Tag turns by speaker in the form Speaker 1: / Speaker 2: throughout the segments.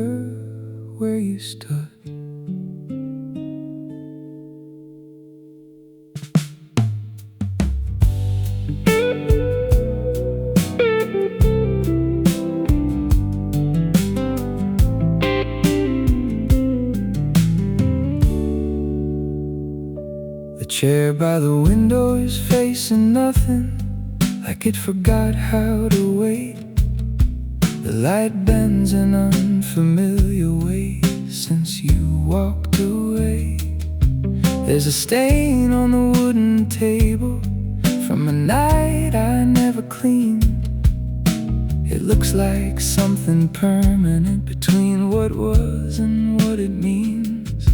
Speaker 1: linger where you stood. The chair by the window is facing nothing, like it forgot how to wait. The light bends in unfamiliar ways since you walked away. There's a stain on the wooden table from a night I never cleaned. It looks like something permanent between what was and what it means.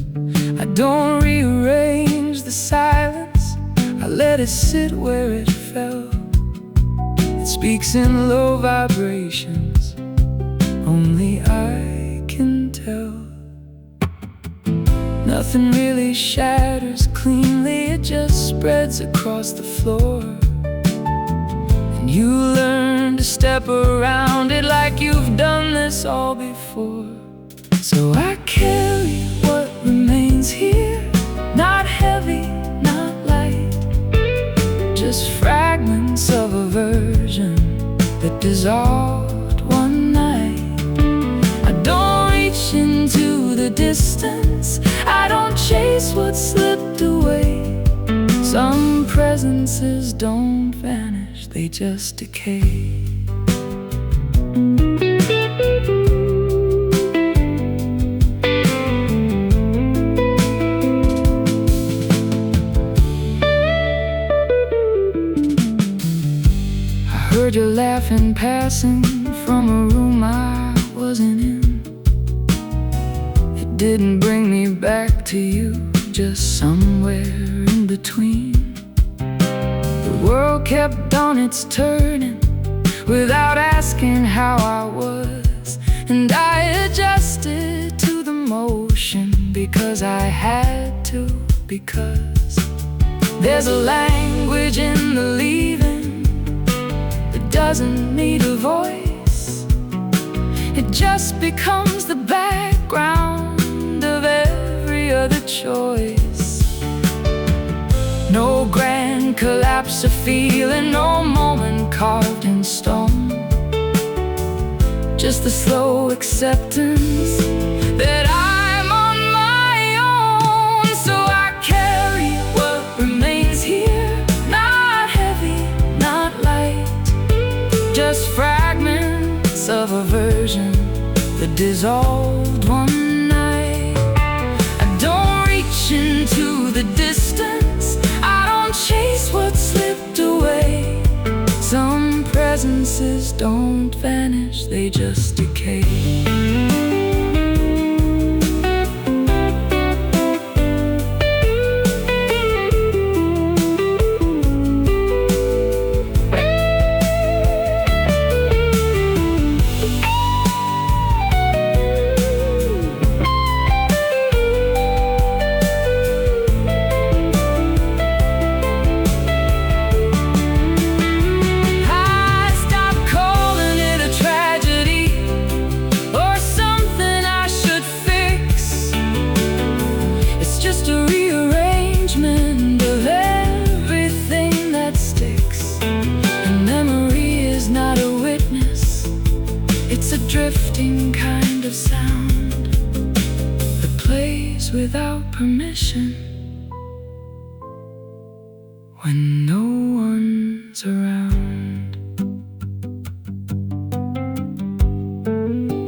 Speaker 1: I don't rearrange the silence, I let it sit where it fell. It speaks in low vibrations, only I can tell. Nothing really shatters cleanly, it just spreads across the floor. And you learn to step around it like you've done this all before. So I carry what remains here, not heavy, not light, just fragments of a version that dissolved one night. I don't reach into the distance, I don't chase what slipped away. Some presences don't vanish, they just decay. I heard your laughing passing from a room I wasn't in. It didn't bring me back to you, just somewhere in between. The world kept on its turning without asking how I was, and I adjusted to the motion because I had to, because there's a language in the leaving that doesn't need a voice. It just becomes the background of every other choice. No grand collapse of feeling, no moment carved in stone, just the slow acceptance that I'm on my own. So I carry what remains here, not heavy, not light, just fragments of a version that dissolved one night. I don't reach into the distance, I don't chase what slipped away. Some presences don't vanish, they just decay. It's a drifting kind of sound that plays without permission when no one's around.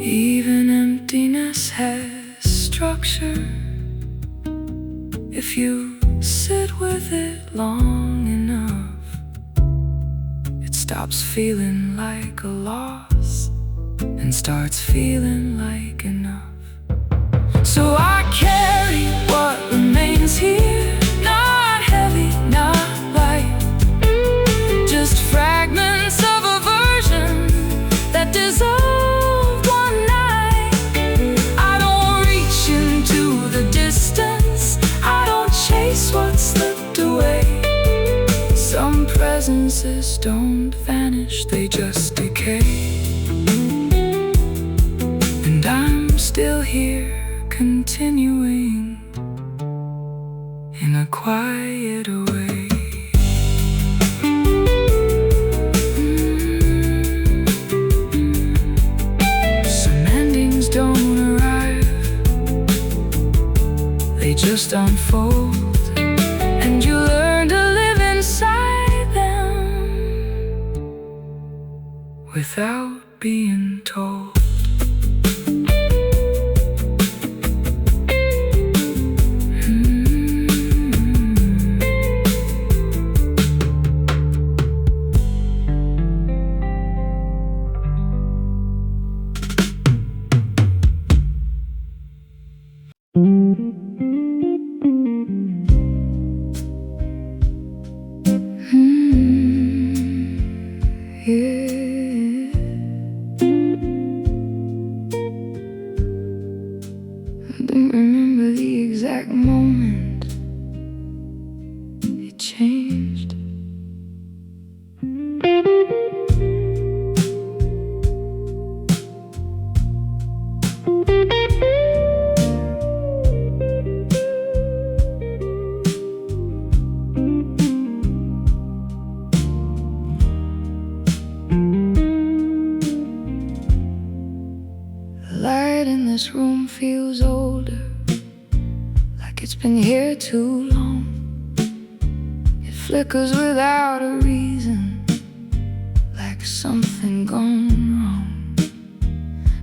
Speaker 1: Even emptiness has structure if you sit with it long enough. It stops feeling like a loss and starts feeling like enough. So I carry what remains here, not heavy, not light, just fragments of a version that dissolved one night. I don't reach into the distance, I don't chase what slipped away. Some presences don't vanish, they just decay. And I'm still still here, continuing in a quieter way. Some endings don't arrive, they just unfold, and you learn to live inside them without being told. I don't remember the exact moment it changed. The light in this room feels older, like it's been here too long. It flickers without a reason, like something gone wrong.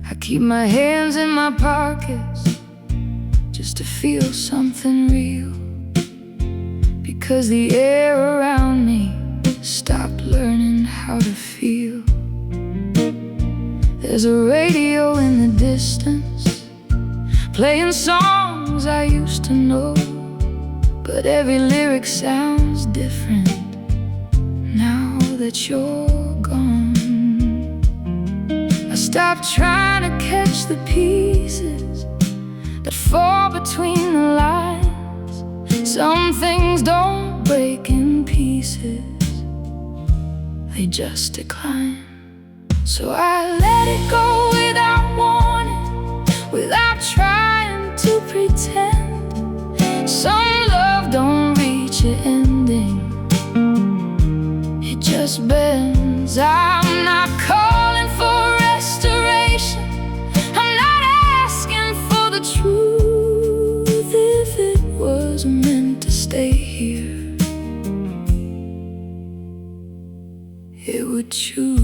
Speaker 1: I keep my hands in my pockets just to feel something real, because the air around me stopped learning how to feel. There's a radio in the distance, playing songs I used to know, but every lyric sounds different now that you're gone. I stopped trying to catch the pieces that fall between the lines. Some things don't break in pieces, they just decline. So I let it go without warning, without trying to pretend. Some love don't reach an ending, it just bends. I'm not calling for restoration, I'm not asking for the truth. If it was meant to stay here, it would choose.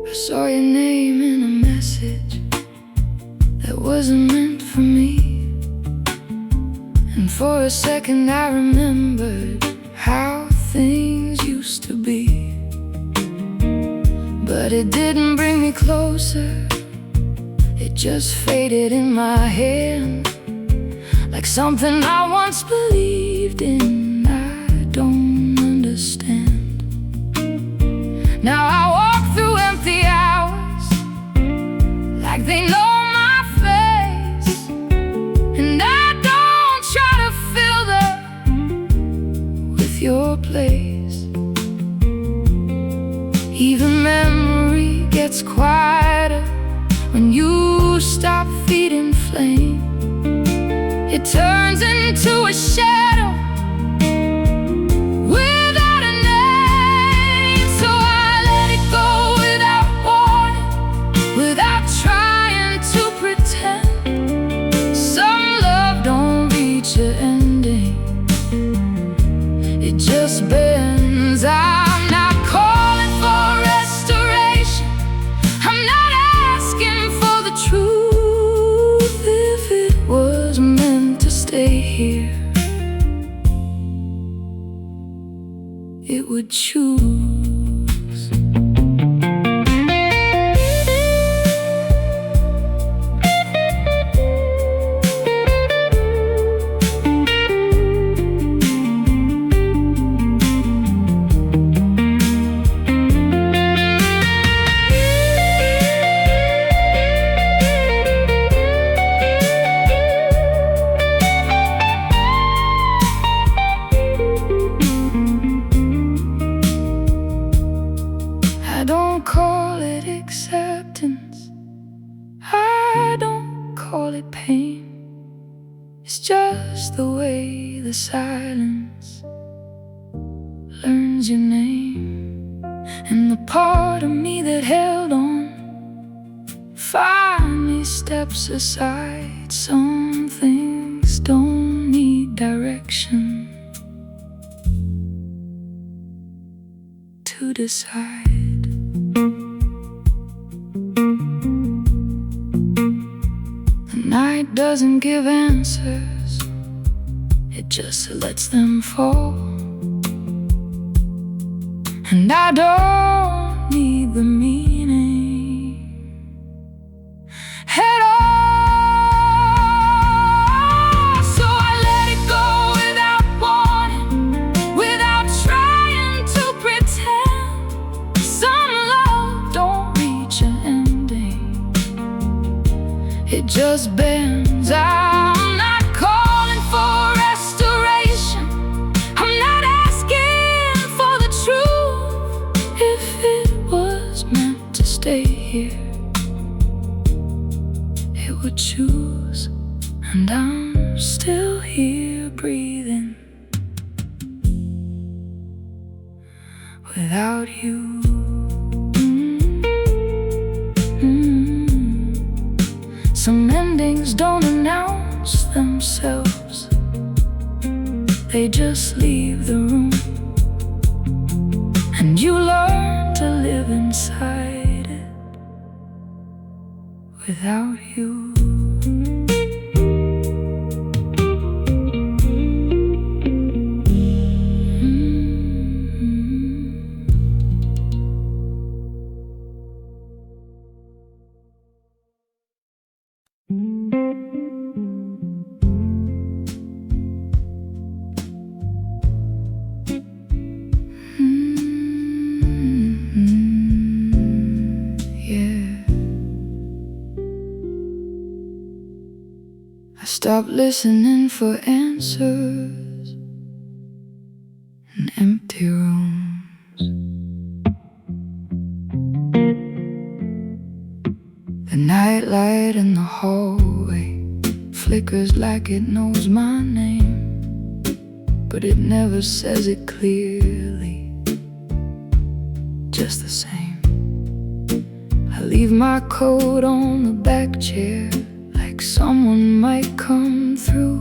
Speaker 1: I saw your name in a message that wasn't meant for me, and for a second I remembered how things used to be. But it didn't bring me closer, it just faded in my hand, like something I once believed in. I don't understand. Now I walk through empty hours like they know my face, and I don't try to fill them with your place. Even memory gets quieter when you stop feeding flame. It turns into a shadow without a name. So I let it go without warning, without trying to pretend. Some love don't reach an ending, it just bends. I'm not calling for restoration, I'm not asking for the truth. If it was meant to stay here, it would choose. silence learns your name, and the part of me that held on finally steps aside. Some things don't need direction to decide. The night doesn't give answers, it just lets them fall. And I don't need the meaning at all. So I let it go without warning, without trying to pretend. Some love don't reach an ending, it just bends. I'm not calling for restoration, I'm not asking for the truth. If it was meant to stay here, it would choose, and I'm still here breathing without you. Some endings don't announce themselves, they just leave the room, and you learn to live inside it without you. Stop listening for answers in empty rooms. The nightlight in the hallway flickers like it knows my name, but it never says it clearly, just the same. I leave my coat on the back chair, someone might come through,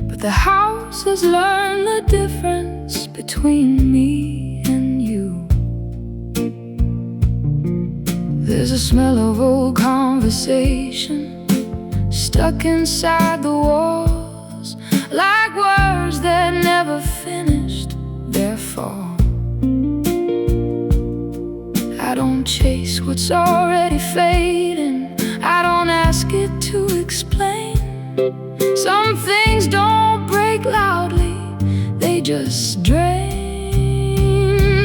Speaker 1: but the house has learned the difference between me and you. There's a smell of old conversation stuck inside the walls, like words that never finished their fall. I don't chase what's already fading, I don't ask it to explain. Some things don't break loudly, they just drain.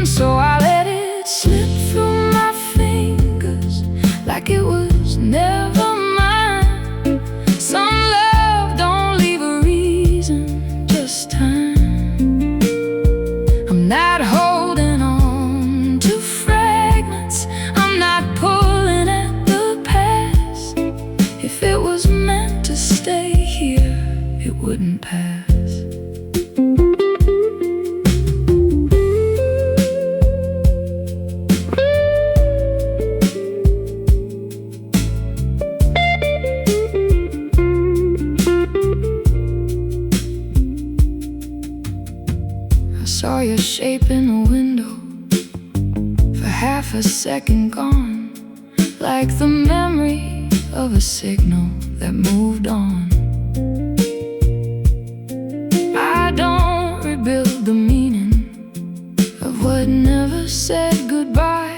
Speaker 1: So I let it slip through my fingers like it was never mine. Some love don't leave a reason, just time. I'm not holding on to fragments, I'm not pulling at the past. If it was meant to stay here, it wouldn't pass. I saw your shape in a window, for half a second gone, like the memory of a signal that moved on. I don't rebuild the meaning of what never said goodbye.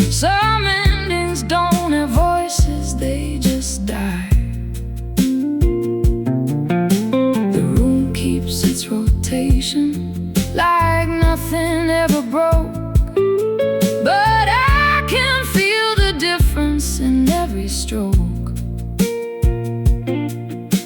Speaker 1: Some endings don't have voices, they just die. The room keeps its rotation like nothing ever broke, but I can feel the difference in every stroke.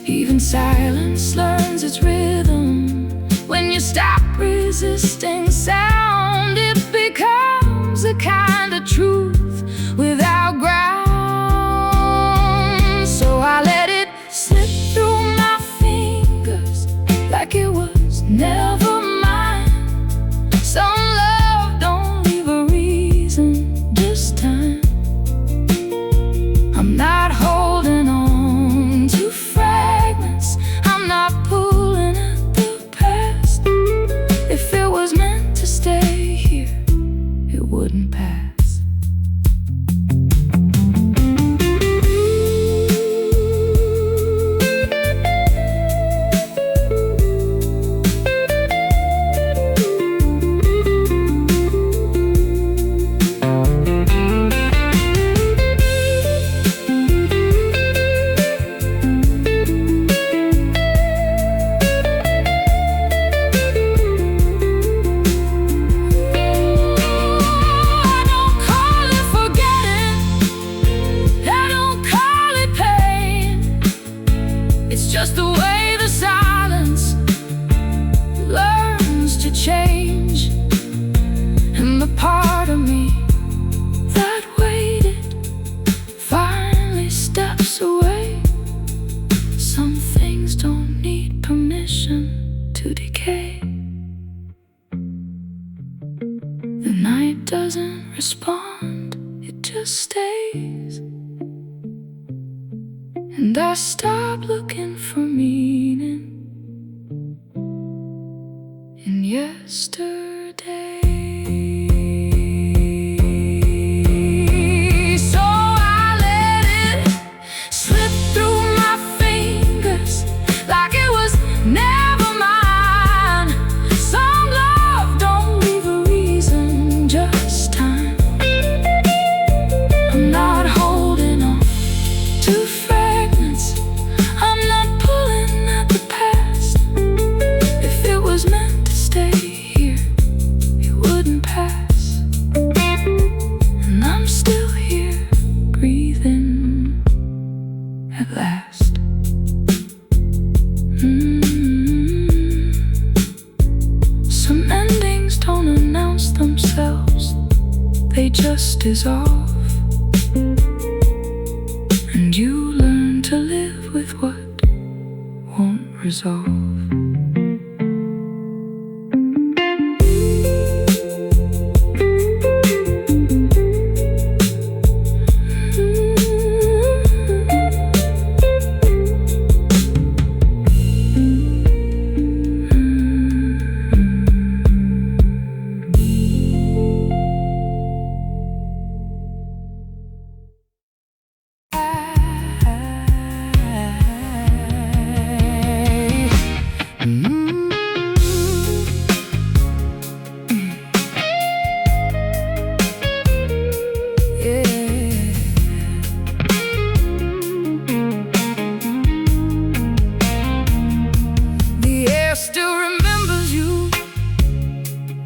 Speaker 1: Even silence learns its rhythm. When you stop resisting sound, it becomes a kind of truth without ground. So I let it slip through my fingers like Never mind, some love don't leave a reason this time. I'm not holding on to fragments, I'm not pulling at the past. If it was meant to stay here, it wouldn't pass. Just the way the silence learns to change. And the part of me that waited finally steps away. Some things don't need permission to decay. The night doesn't respond, it just stays. And I stop looking for meaning in yesterday. So I let it slip through my fingers like it was never mine. Some love don't leave a reason, just time. I'm not holding on to fragments, I'm not pulling at the past. If it was meant to stay here, it wouldn't pass. And I'm still here, breathing at last. Some endings don't announce themselves, they just dissolve. And you learn to live with what won't resolve.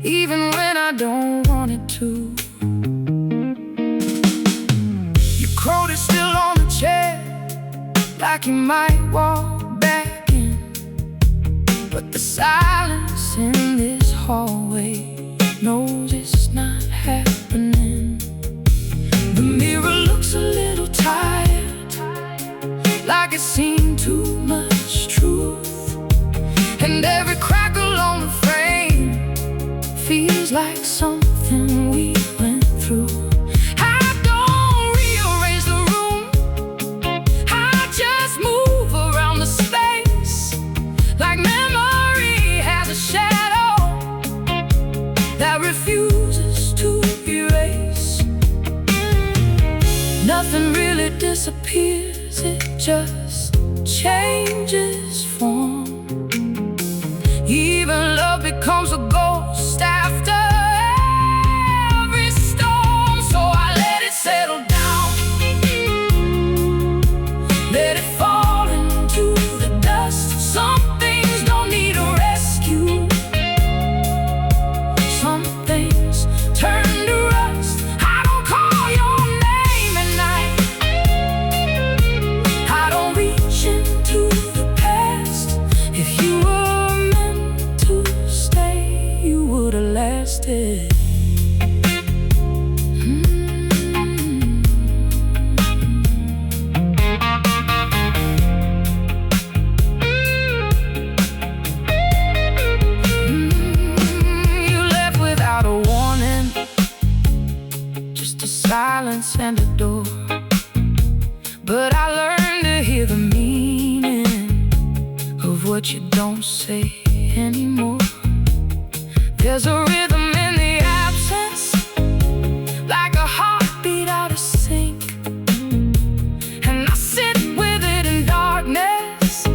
Speaker 1: Even when I don't want it to. Your coat is still on the chair, like you might walk back in. But the silence in this hallway knows it's not happening. The mirror looks a little tired, like it's seen too much truth. And every crackle on the frame feels like something we went through. I don't rearrange the room, I just move around the space, like memory has a shadow that refuses to erase. Nothing really disappears, it just changes form. Even love becomes a ghost after every storm. So I let it settle down, let it fall into the dust. Some things don't need a rescue, some things turn to rust. I don't call your name at night, I don't reach into the past. If you were meant to stay silence and adore. But I learned to hear the meaning of what you don't say anymore. There's a rhythm in the absence, like a heartbeat out of sync, and I sit with it in darkness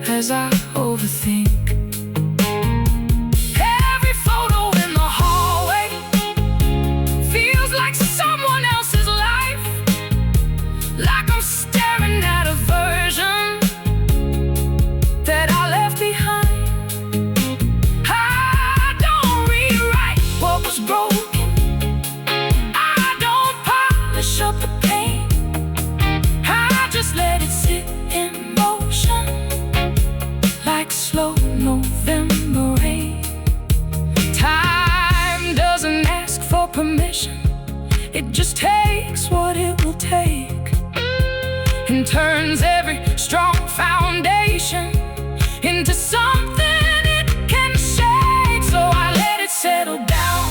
Speaker 1: as I overthink. Every photo in the hallway feels like someone else's life, like I'm staring at a version that I left behind. I don't rewrite what was broken, I don't polish up the pain, I just let it sit in motion like slow November rain. Time doesn't ask for permission, it just takes what it will take, and turns every strong foundation into something it can shake. So I let it settle down,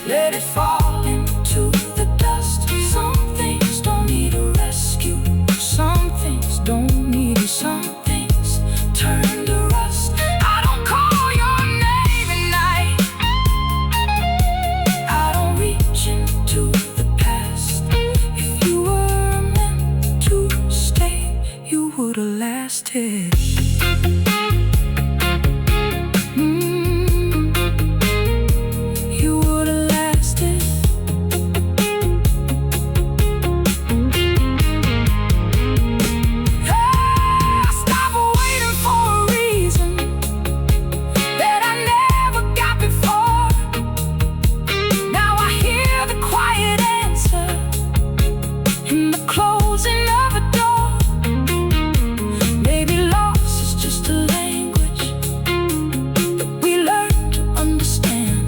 Speaker 1: let it fall into the dust. Some things don't need a rescue, some things don't need it, some things turn to rust. I don't call your name at night, I don't reach into the past. If you were meant to stay, you would've lasted. You would've lasted. Stop waiting for a reason that I never got before. Now I hear the quiet answer in the closing of a door. Maybe loss is just a language that we learn to understand,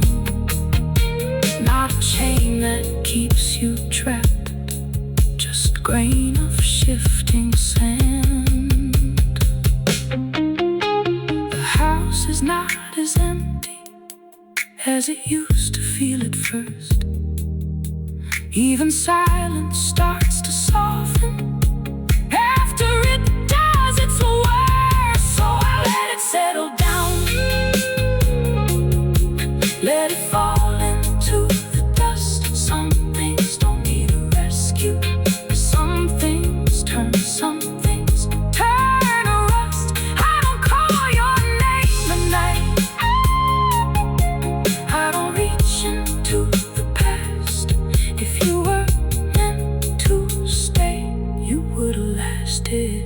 Speaker 1: not a chain that keeps you trapped, just grain of shifting sand. The house is not as empty as it used to feel at first. Even silence starts to soften after it does its worst. So I let it settle down, let it fall into the dust. Some things don't need a rescue, some things turn, some things turn to rust. I don't call your name at night, I don't reach into the past. If you were meant to stay, you would've lasted.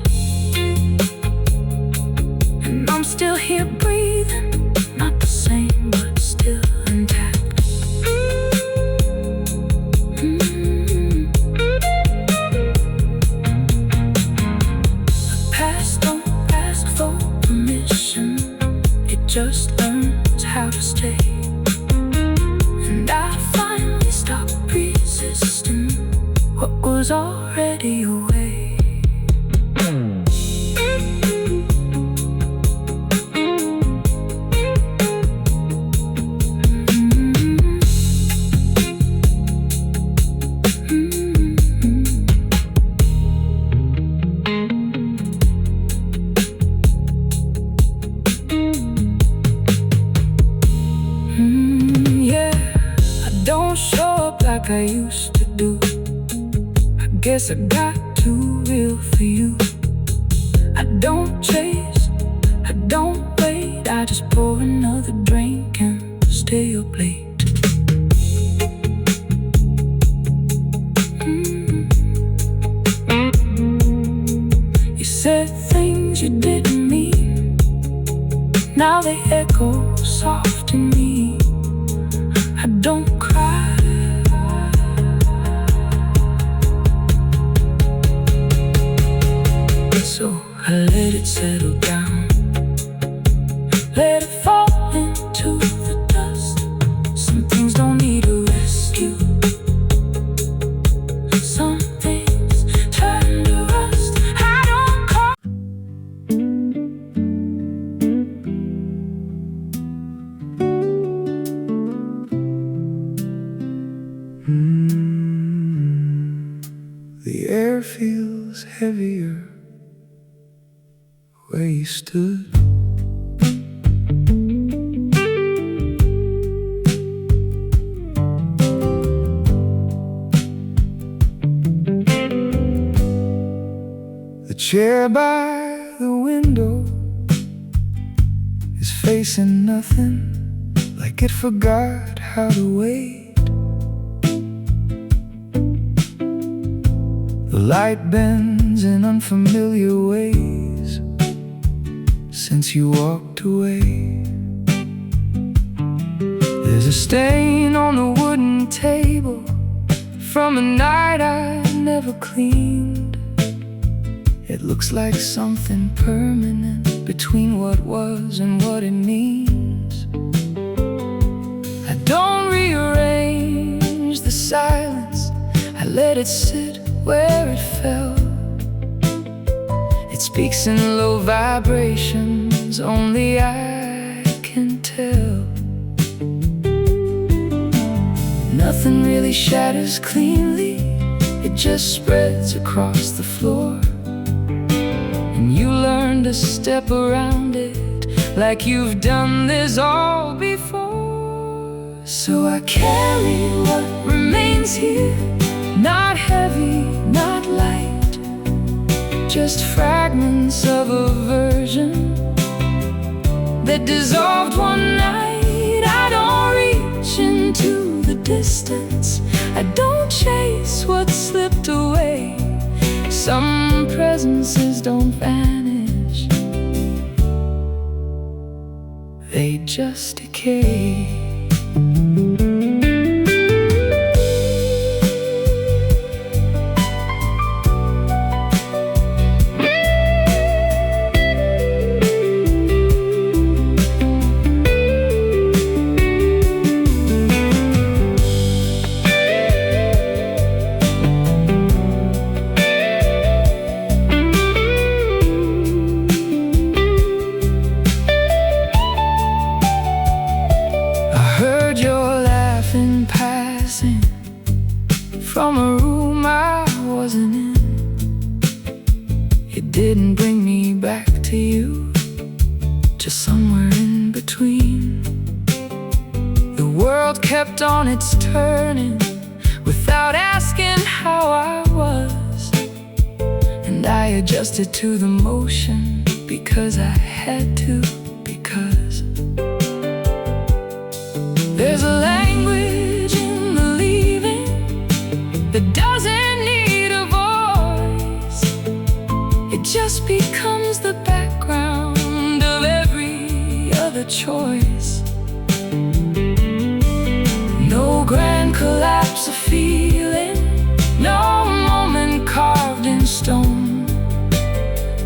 Speaker 1: And I'm still here breathing, not the same, but still intact. The past don't ask for permission, it just learns how to stay. And I finally stopped resisting what was already away. Yeah, I don't show up like I used to do. I guess I got too real for you. I don't chase, I don't wait, I just pour another drink and stay up late. You said things you didn't mean, now they echo soft in me. I don't cry, so I let it settle down, let it fall into the dust. Some things don't need a rescue, some things turn to rust. I don't call. heavier where you stood. The chair by the window is facing nothing, like it forgot how to wait. The light bends in unfamiliar ways since you walked away. There's a stain on the wooden table from a night I never cleaned. It looks like something permanent between what was and what it means. I don't rearrange the silence, I let it sit where it fell. It speaks in low vibrations, only I can tell. Nothing really shatters cleanly, it just spreads across the floor. And you learn to step around it like you've done this all before. So I carry what remains here, not heavy, not light, just fragments of a version that dissolved one night. I don't reach into the distance, I don't chase what slipped away. Some presences don't vanish, they just decay. From a room I wasn't in, it didn't bring me back to you, just somewhere in between. The world kept on its turning without asking how I was, and I adjusted to the motion because I had to, because there's a language in the leaving that doesn't need a voice. It just becomes the background of every other choice. No grand collapse of feeling, no moment carved in stone,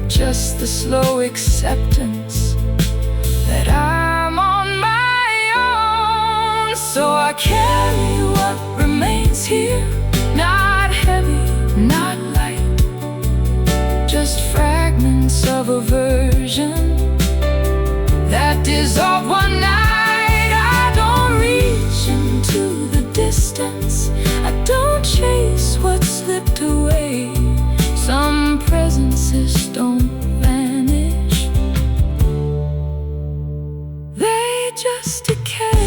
Speaker 1: just the slow acceptance that I'm on my own. So I carry what remains here, not heavy, not light, just fragments of a version that dissolved one night. I don't reach into the distance, I don't chase what slipped away. Some presences don't vanish, they just decay.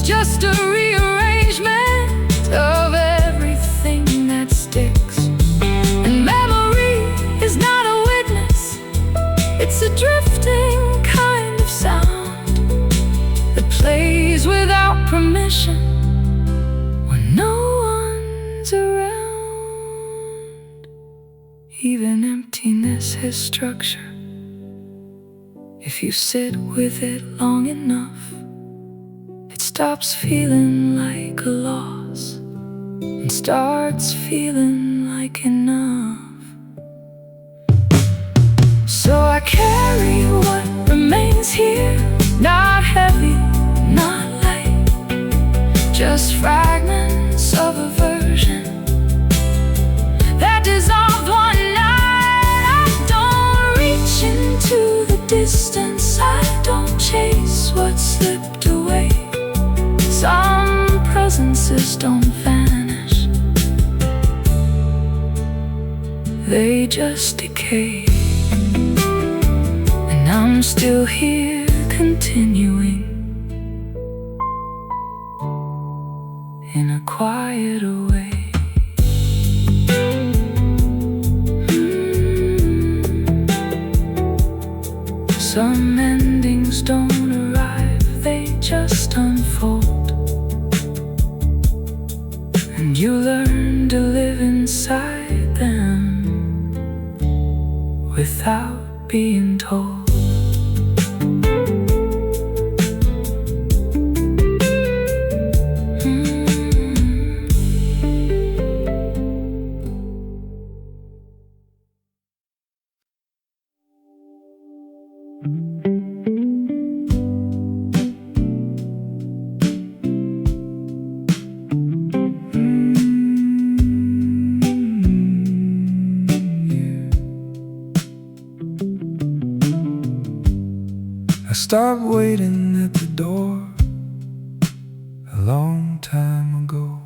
Speaker 1: Just a rearrangement of everything that sticks. And memory is not a witness, it's a drifting kind of sound that plays without permission when no one's around. Even emptiness has structure if you sit with it long enough. Stops feeling like a loss. and starts feeling like enough. So I carry what remains here, not heavy, not light, just fragments of a version that dissolved one night. I don't reach into the distance, I don't chase what slipped away. Some presences don't vanish, they just decay. And I'm still here continuing in a quieter way. Some endings don't arrive, they just unfold, and you learn to live inside them without being told. I stopped waiting at the door a long time ago.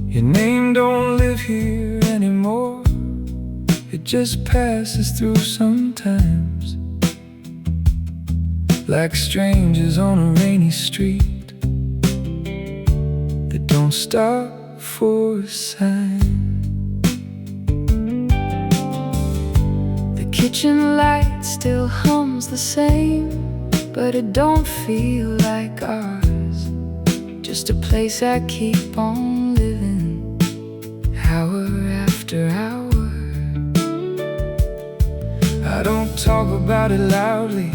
Speaker 1: Your name don't live here anymore, it just passes through sometimes, like strangers on a rainy street that don't stop for a sign. The kitchen light still hums the same, but it don't feel like ours, just a place I keep on living, hour after hour. I don't talk about it loudly,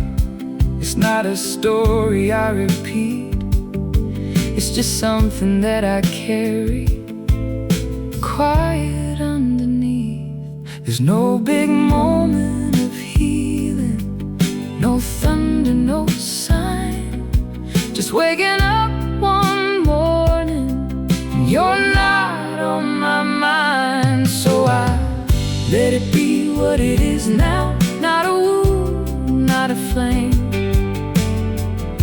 Speaker 1: it's not a story I repeat, it's just something that I carry quiet underneath. There's no big moment of healing, no thunder, no sign, just waking up one morning and you're not on my mind. So I let it be what it is now, not a wound, not a flame.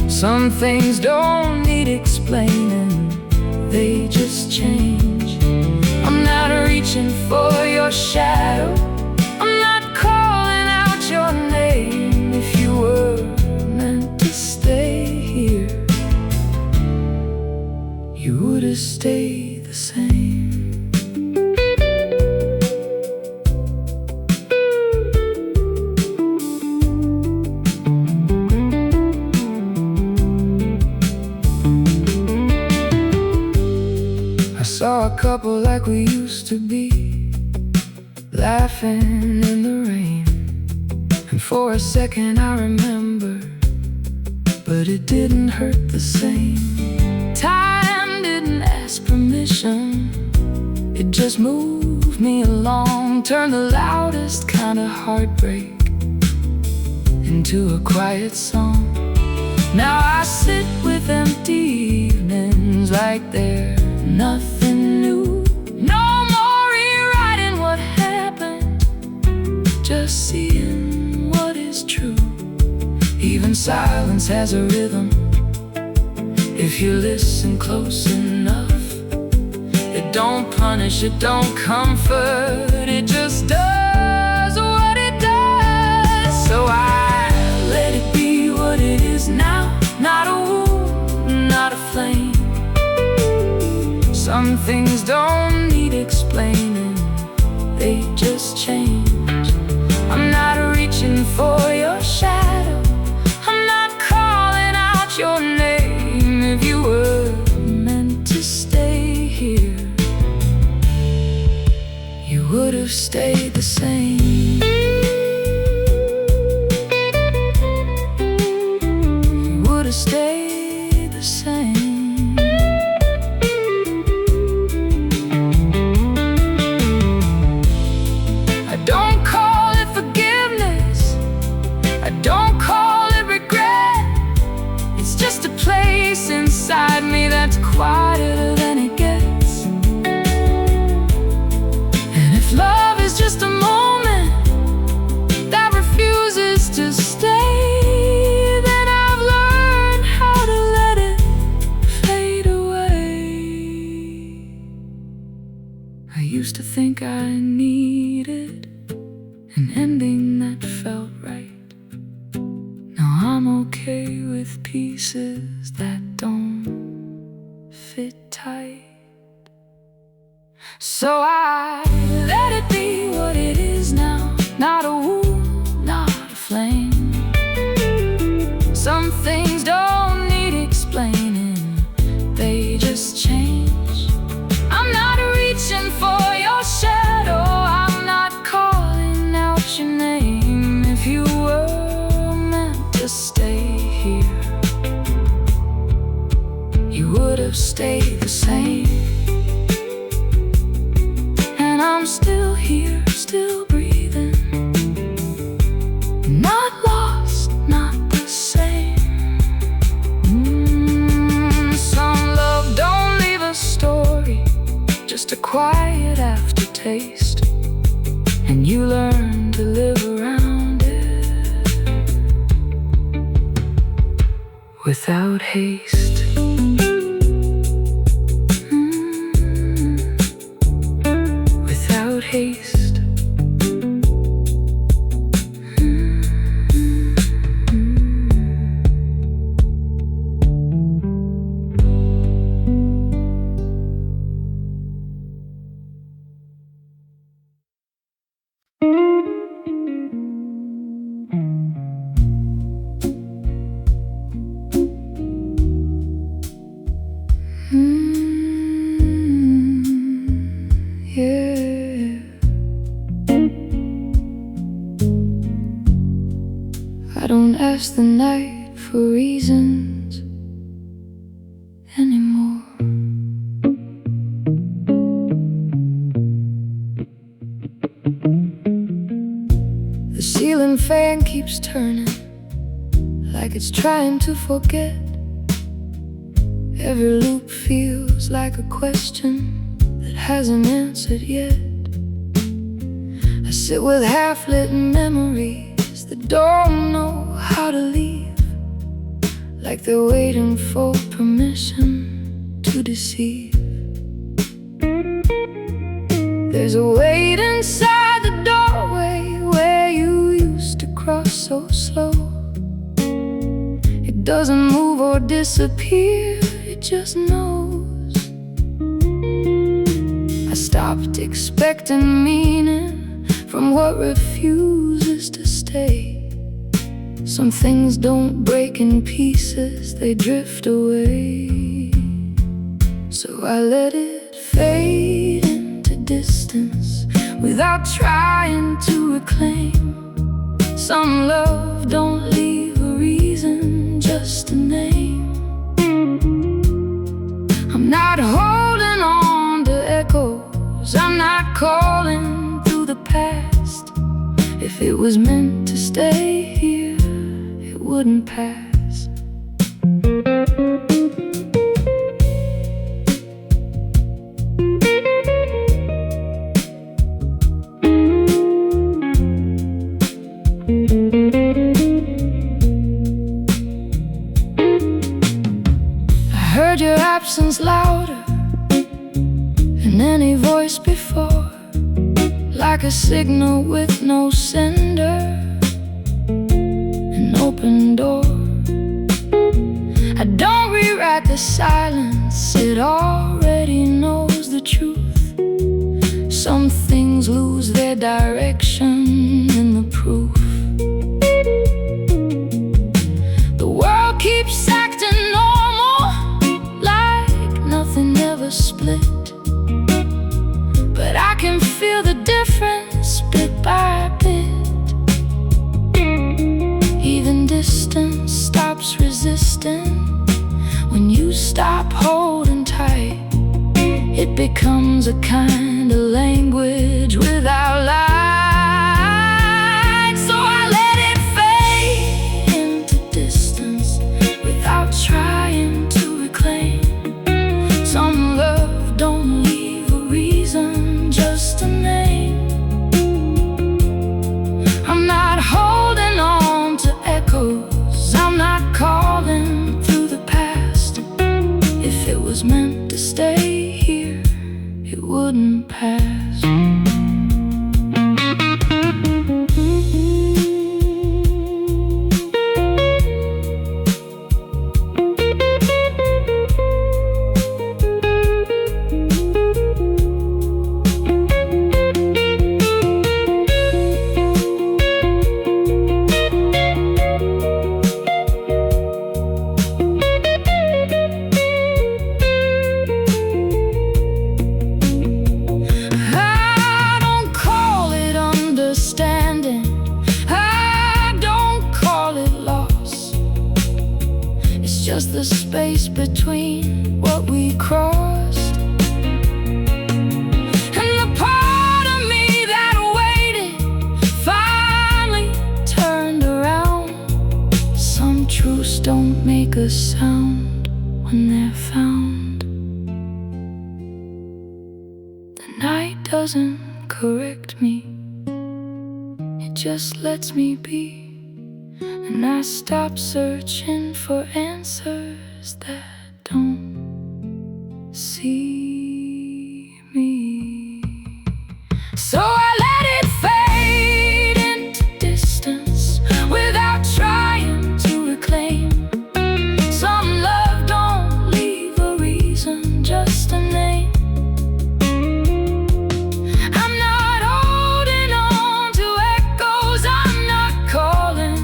Speaker 1: Some things don't need explaining, they just change. I'm not reaching for your shadow, I'm not calling out your name. If you were meant to stay here, you would have stayed the same. Saw a couple like we used to be, laughing in the rain, and for a second I remember, but it didn't hurt the same. Time didn't ask permission, it just moved me along, turned the loudest kind of heartbreak into a quiet song. Now I sit with empty evenings like they're nothing new, no more rewriting what happened, just seeing what is true. Even silence has a rhythm, if you listen close enough. It don't punish, it don't comfort, it just does what it does. So I let it be what it is now, not a wound, not a flame. Some things don't need explaining, they just change. I'm not reaching for your shadow, I'm not calling out your name. If you were meant to stay here, you would have stayed the same. wider than it gets. And if love is just a moment that refuses to stay, then I've learned how to let it fade away. I used to think I needed an ending that felt right. Now I'm okay with pieces that don't fit tight. So I let it be what it is now. Not a wound, not a flame. Some things don't need explaining, they just change. I'm not reaching for your shadow, I'm not calling out your name. If you were meant to stay here, you would have stayed the same. And I'm still here, still breathing, not lost, not the same. Some love don't leave a story, just a quiet aftertaste, and you learn to live around it without haste. Without haste. Yeah. I don't ask the night for reasons anymore. The ceiling fan keeps turning, like it's trying to forget. Every loop feels like a question that hasn't answered yet. I sit with half-lit memories that don't know how to leave, like they're waiting for permission to deceive. There's a weight inside the doorway where you used to cross so slow. It doesn't move or disappear, it just knows. I stopped expecting meaning from what refuses to stay. Some things don't break in pieces, they drift away. So I let it fade into distance without trying to reclaim. Some love don't leave a reason, just a name. I'm not holding on to echoes, I'm not calling through the past. If it was meant to stay here, it wouldn't pass. I heard your absence louder than any voice before, like a signal with no sender, an open door. I don't rewrite the silence, it already knows the truth. Some things lose their direction in the proof. The world keeps acting normal, like nothing ever split. But I can feel the difference bit by bit. Even distance stops resisting when you stop holding tight. It becomes a kind of language without light. So I let it fade into distance without trying to reclaim. was meant to stay here, it wouldn't pass. Just the space between what we crossed, and the part of me that waited finally turned around. Some truths don't make a sound when they're found. The night doesn't correct me, it just lets me be. And I stop searching for answers that don't see me. So I let it fade into distance without trying to reclaim. Some love don't leave a reason, just a name. I'm not holding on to echoes, I'm not calling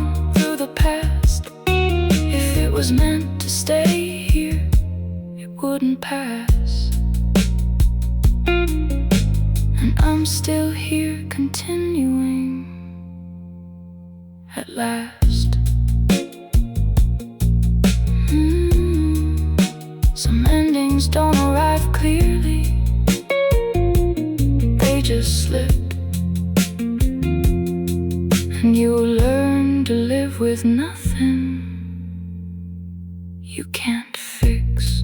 Speaker 1: the past. If it was meant to stay here, it wouldn't pass. And I'm still here continuing at last. Some endings don't arrive clearly, they just slipped. And you'll learn to live with nothing you can't fix.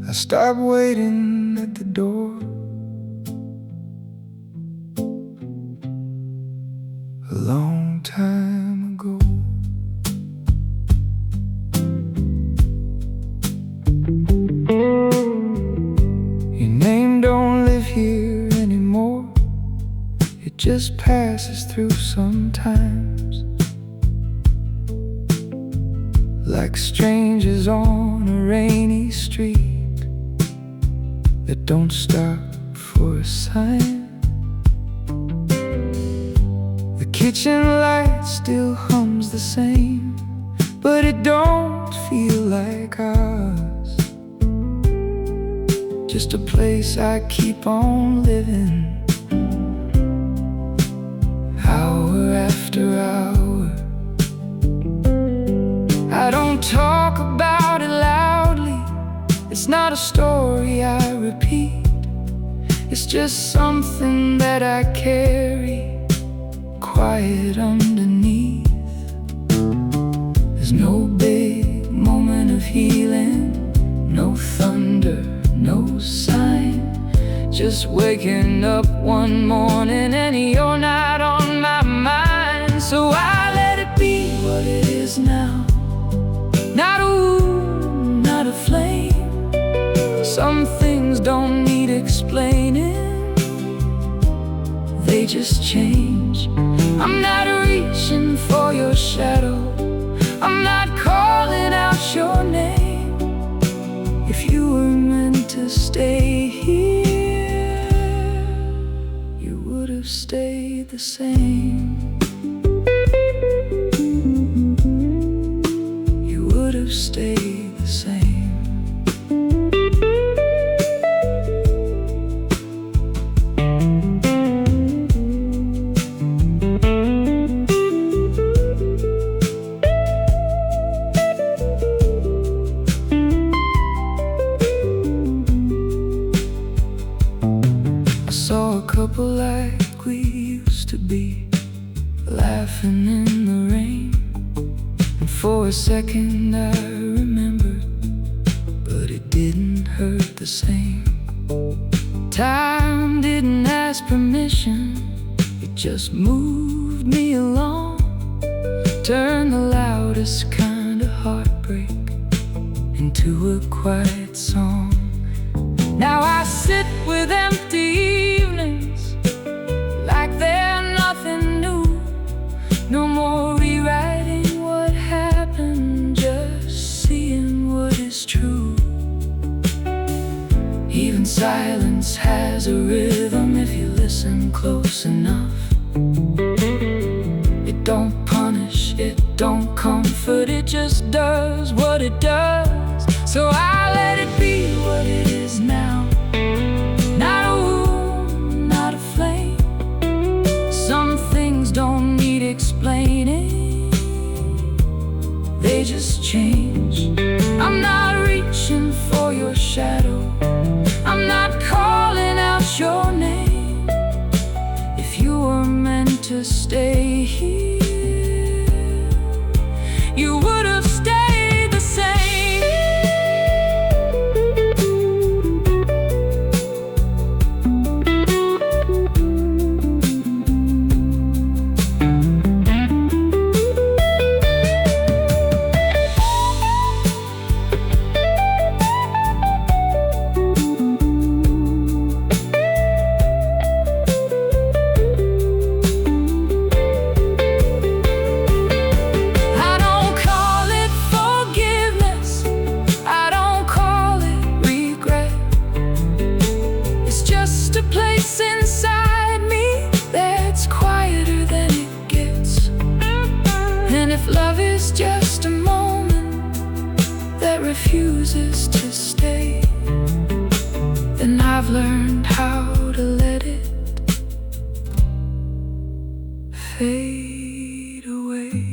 Speaker 1: I stopped waiting at the door a long time ago. Your name don't live here anymore, it just passes through sometimes, like strangers on a rainy street that don't stop for a sign. The kitchen light still hums the same, but it don't feel like ours. Just a place I keep on living, hour after hour. I don't talk about it loudly, it's not a story I repeat. It's just something that I carry quiet underneath. There's no big moment of healing, no thunder, no sign. Just waking up one morning and you're not on my mind. So I let it be what it is now. Not a wound, not a flame. Some things don't need explaining, they just change. I'm not reaching for your shadow, I'm not calling out your name. If you were meant to stay here, you would have stayed the same. You would have stayed the same. laughing in the rain. And for a second I remembered, but it didn't hurt the same. Time didn't ask permission, it just moved me along. Turned the loudest kind of heartbreak into a quiet song. Now I sit with empty evenings like they're nothing new. No more rewriting what happened, just seeing what is true. Even silence has a rhythm if you listen close enough. It don't punish, it don't comfort, it just does what it does. So I let it be what it is now. Not a wound, not a flame. Some things don't need explaining, they just change. I'm not reaching for your shadow, I'm not calling out your name. If you were meant to stay here, you would have stayed the same. If love is just a moment that refuses to stay, then I've learned how to let it fade away.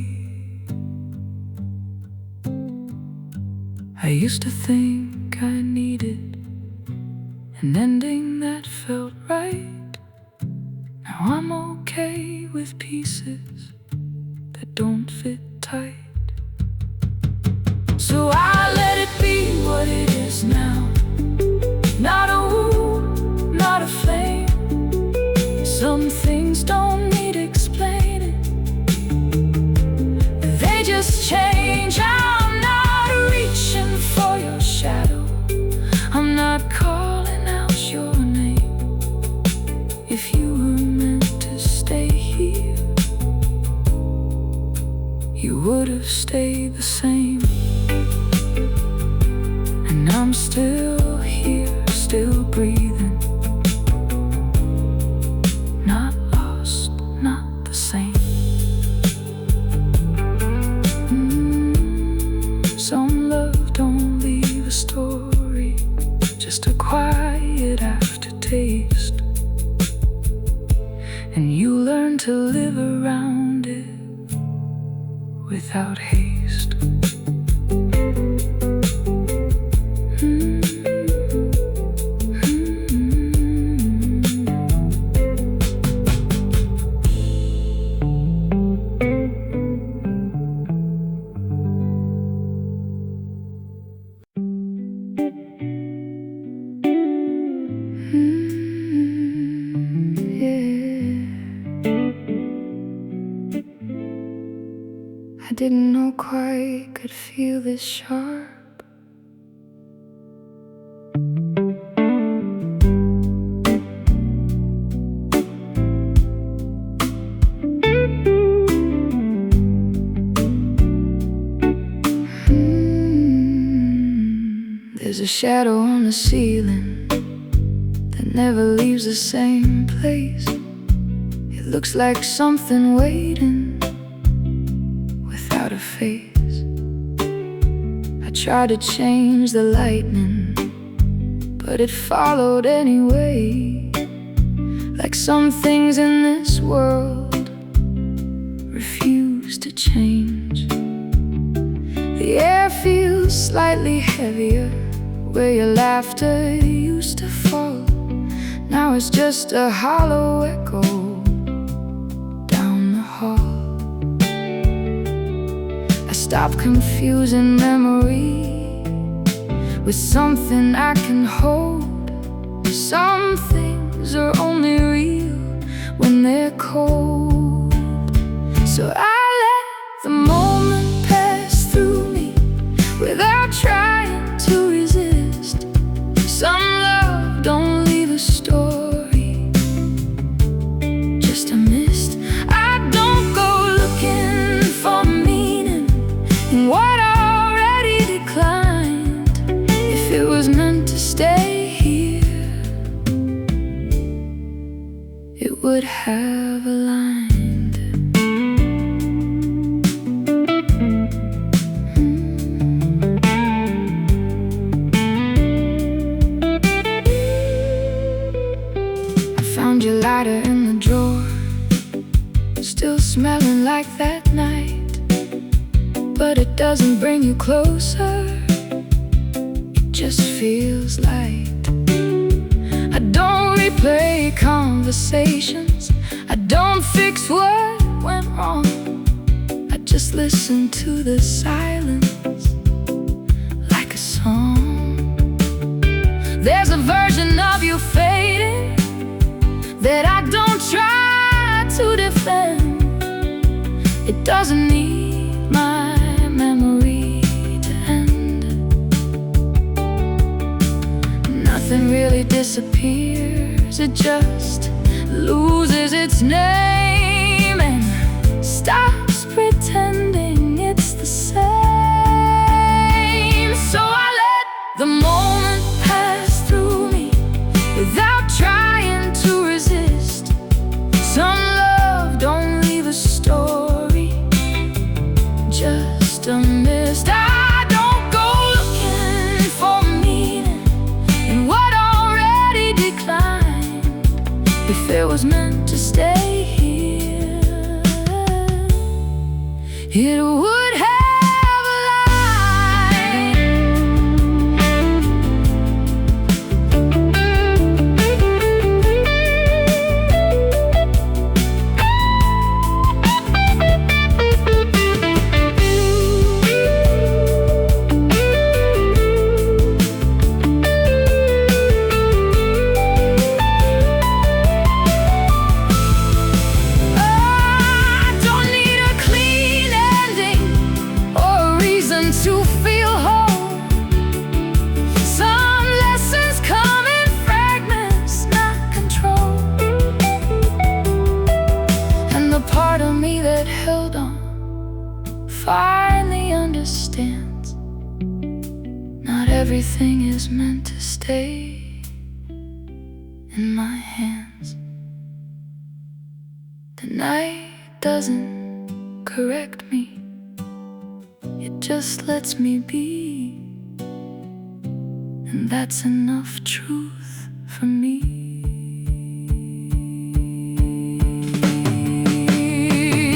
Speaker 1: I used to think I needed an ending that felt right. Now I'm okay with pieces that don't fit tight. So I let it be what it is now. Not a wound, not a flame. Some things don't need explaining, they just change. I'm not reaching for your shadow, I'm not calling out your name. If you were meant to stay here, you would have stayed the same. And I'm still here, still breathing, not lost, not the same. Some love don't leave a story, just a quiet aftertaste. And you learn to live around it without haste. I didn't know quite could feel this sharp. There's a shadow on the ceiling that never leaves the same place. It looks like something waiting without a face. I tried to change the lightning, but it followed anyway. Like some things in this world refuse to change. The air feels slightly heavier where your laughter used to fall. Now it's just a hollow echo down the hall. Stop confusing memory with something I can hold. Some things are only real when they're cold. So I let the moment pass through me without trying to resist. Some love don't leave a story, just a mist. I don't go looking for meaning in what already declined. If it was meant to stay here, it would have aligned. Found your lighter in the drawer, still smelling like that night. But it doesn't bring you closer, it just feels light. I don't replay conversations, I don't fix what went wrong. I just listen to the silence like a song. There's a version of you fading that I don't try to defend. It doesn't need my memory to end. Nothing really disappears, it just loses its name and stops pretending it's the same. So I let the moment pass through me without trying to resist. Some love don't leave a story, just a mist. I don't go looking for meaning in what already declined. If it was meant to stay here, it would have to feel whole. Some lessons come in fragments, not control. And the part of me that held on finally understands, not everything is meant to stay in my hands. The night doesn't correct me, it just lets me be, and that's enough truth for me.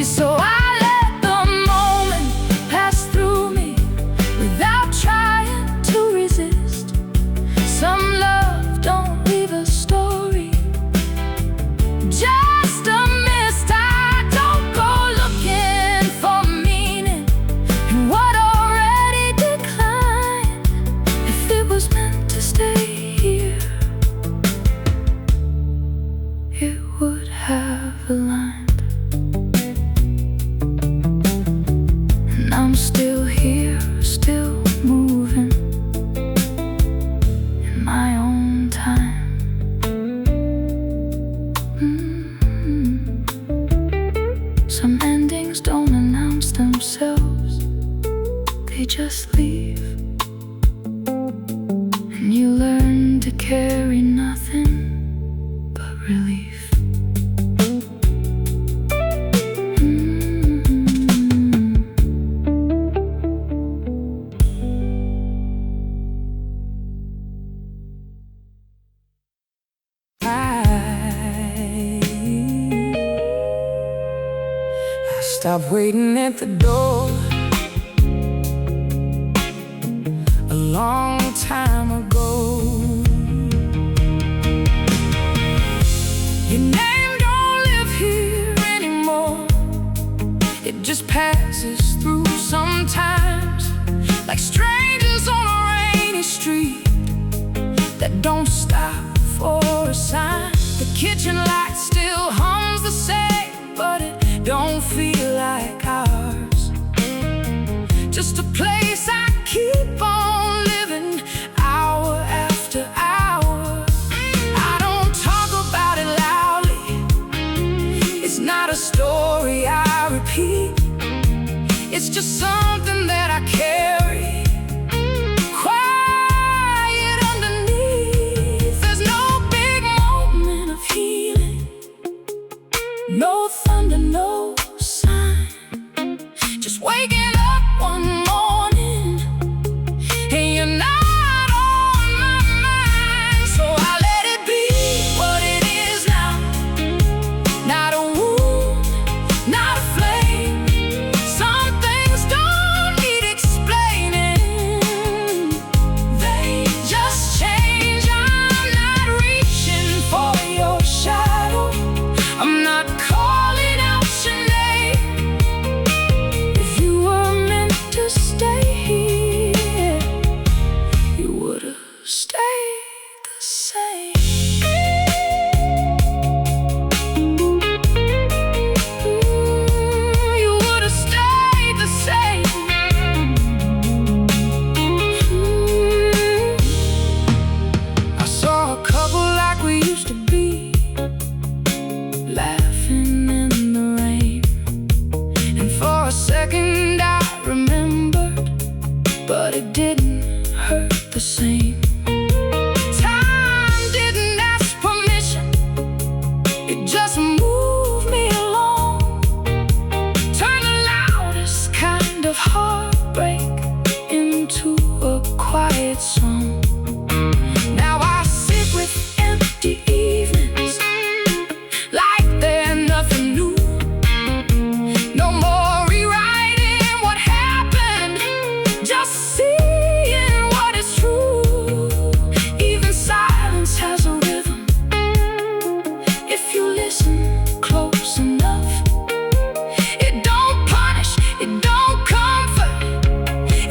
Speaker 1: So I let the moment pass through me without trying to resist. Some love don't leave a story, just a mist. I don't go looking for meaning in what already declined. If it was meant to stay here, it would have aligned. And I'm still here, still moving in my own time. Some endings don't announce themselves, they just leave. And you learn to carry nothing but relief. I stopped waiting at the door a long time ago. Your name don't live here anymore, it just passes through sometimes. don't stop for a sign. The kitchen light still hums the same, but it don't feel like ours. Just a place I keep on living, hour after hour. I don't talk about it loudly, it's not a story I repeat. It's just something that I carry quiet underneath. There's no big moment of healing, no thunder, no sign. Just waking up one morning and you're not on my mind. So I let it be what it is now. Not a wound, not a flame. Some things don't need explaining, they just change. I'm not reaching for your shadow, I'm not calling out your name. If you were meant to stay here, you would've stayed the same. You would've stayed the same. I saw a couple like we used to be, laughing in the rain. And for a second I remembered, but it didn't hurt the same. Time didn't ask permission, it just moved me along. Turned the loudest kind of heartbreak into a quiet song. Now I sit with empty evenings, like they're nothing new. No more rewriting what happened, just seeing what is true. Even silence has a rhythm, if you listen close enough. It don't punish, it don't comfort,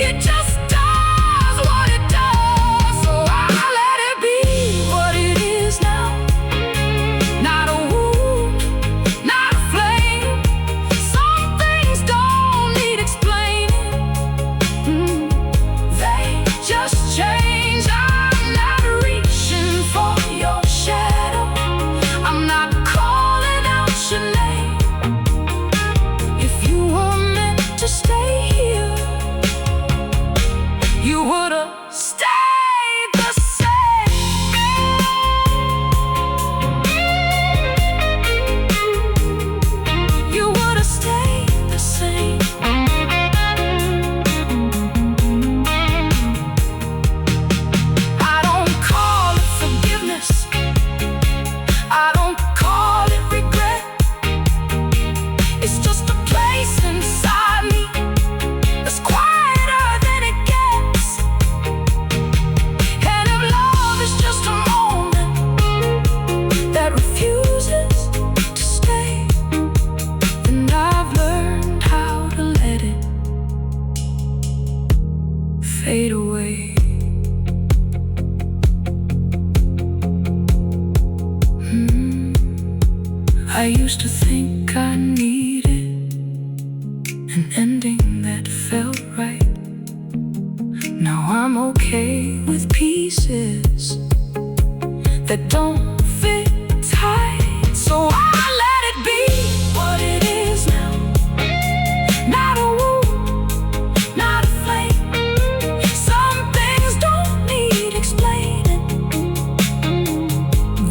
Speaker 1: it just does what it does. So I let it be what it is now. Not a wound, not a flame. Some things don't need explaining, they just change. I'm not reaching for your shadow, I'm not calling out your name. If you were meant to stay here, you would've stayed the same. You would've stayed the same. I don't call it forgiveness, I don't call it regret. It's just a place inside me that's quieter than it gets. And if love is just a moment that refuses to stay, then I've learned how to let it fade away. I used to think I needed an ending that felt right. Now I'm okay with pieces that don't fit tight. So I let it be what it is now. Not a wound, not a flame. Some things don't need explaining,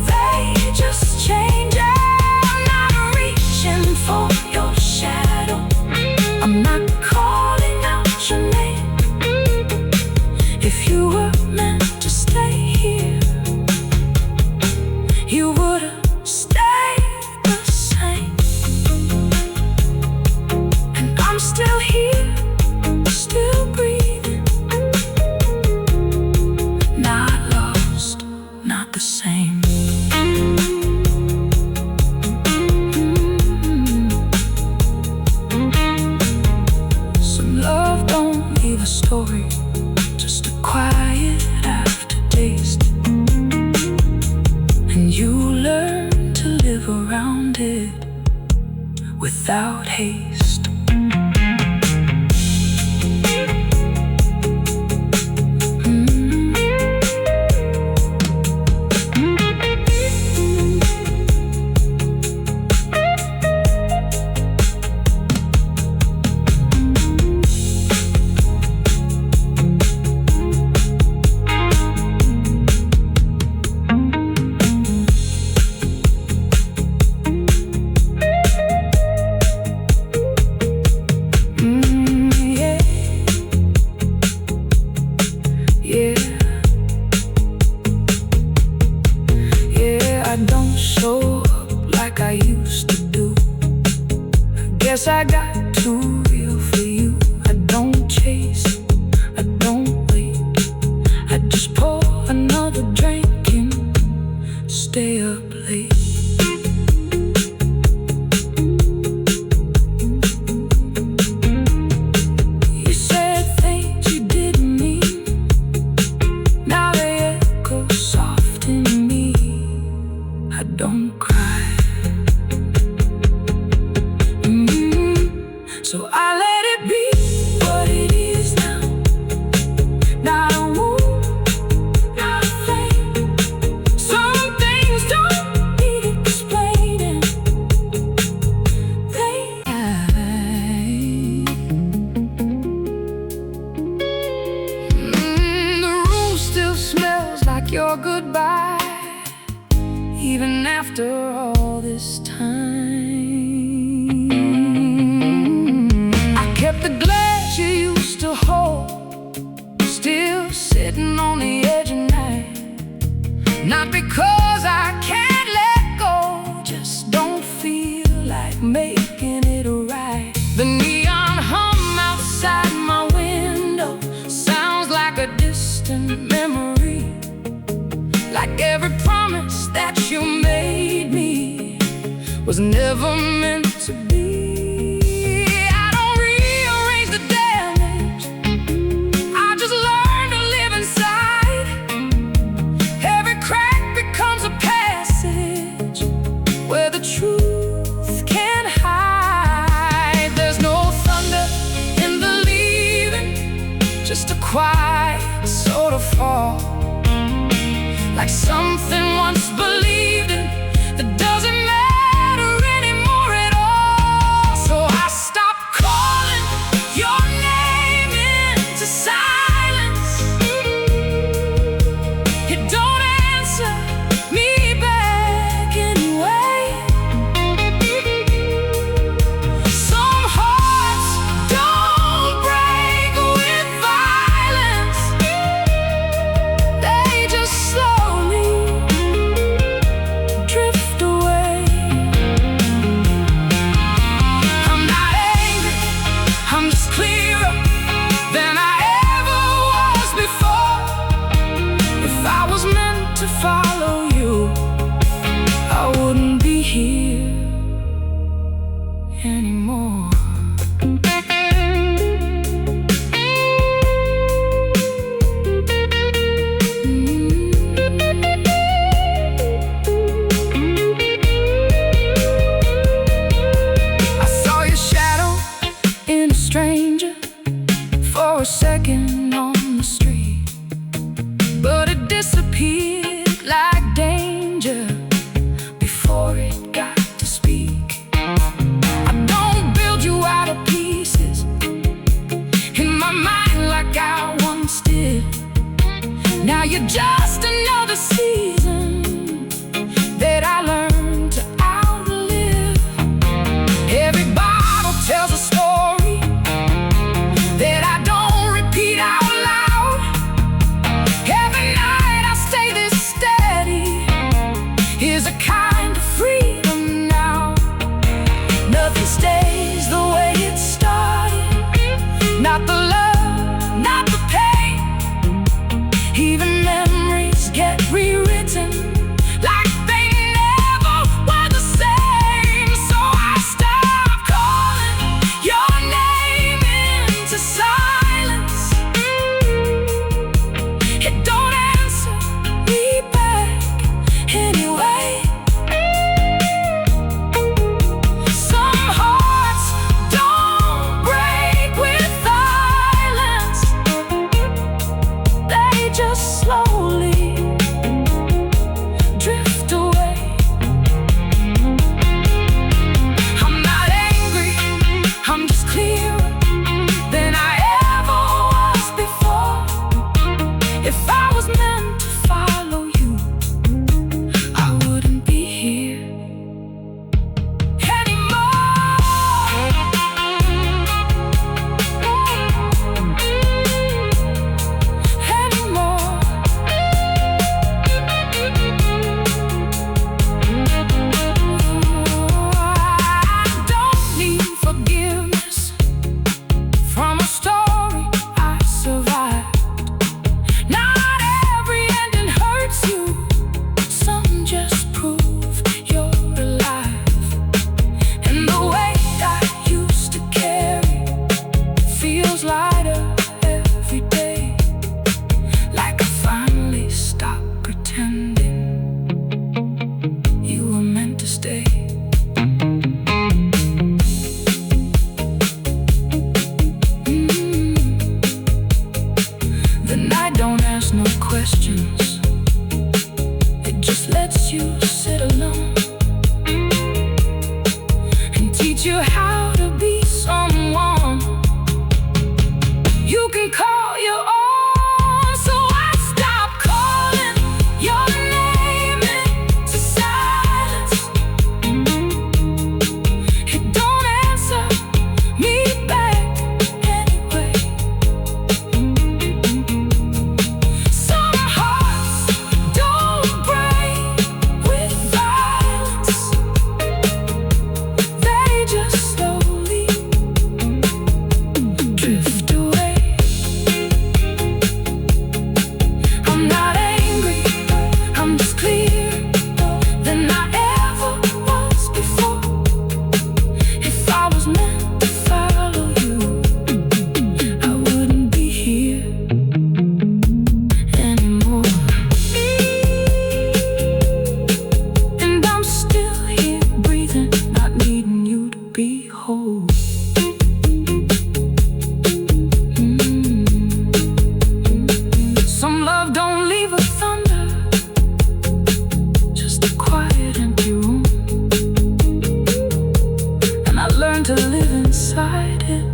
Speaker 1: they just change. I'm not reaching for your shadow, I'm not calling out your name. If you were meant to stay here, taste. I used to do. I guess I got too real for you. I don't chase, I don't wait. I just pour another drink and stay up late. You said things you didn't mean, now they echo soft in me. I don't cry. So I let it be what it is now. Not a wound, not a flame. Some things don't need explaining. The room still smells like your goodbye, even after all this time. The glass you used to hold, still sitting on the edge of night. Not because I can't let go, just don't feel like making it right. The neon hum outside my window sounds like a distant memory, like every promise that you made me was never meant to be. Truth can't hide. There's no thunder in the leaving, just a quiet sort of fall, like something once believed in that doesn't matter anymore at all. So I stopped calling your name into silence. You don't answer me back anyway. To follow you, I wouldn't be here anymore. I saw your shadow in a stranger for a second on the street, but it disappeared like danger before it got to speak. I don't build you out of pieces in my mind like I once did. Now you're just another season that I learned to outlive. Every bottle tells a story that I don't repeat out loud. Every night I stay this is a kind of freedom now. Nothing stays the way it started, not the love, not the pain. Even memories get rewritten. lets you sit alone and teach you how to be someone you can call your own. So I stopped calling your name into silence. It don't answer me back anyway. Some hearts don't break with violence. They just slowly drift away. I'm not angry, I'm just clearer than I ever was before. If I was meant to follow you, I wouldn't be here anymore. And I'm still here breathing, not needing you to be whole. Some love don't leave a thunder, just a quiet empty room. And I learned to live inside it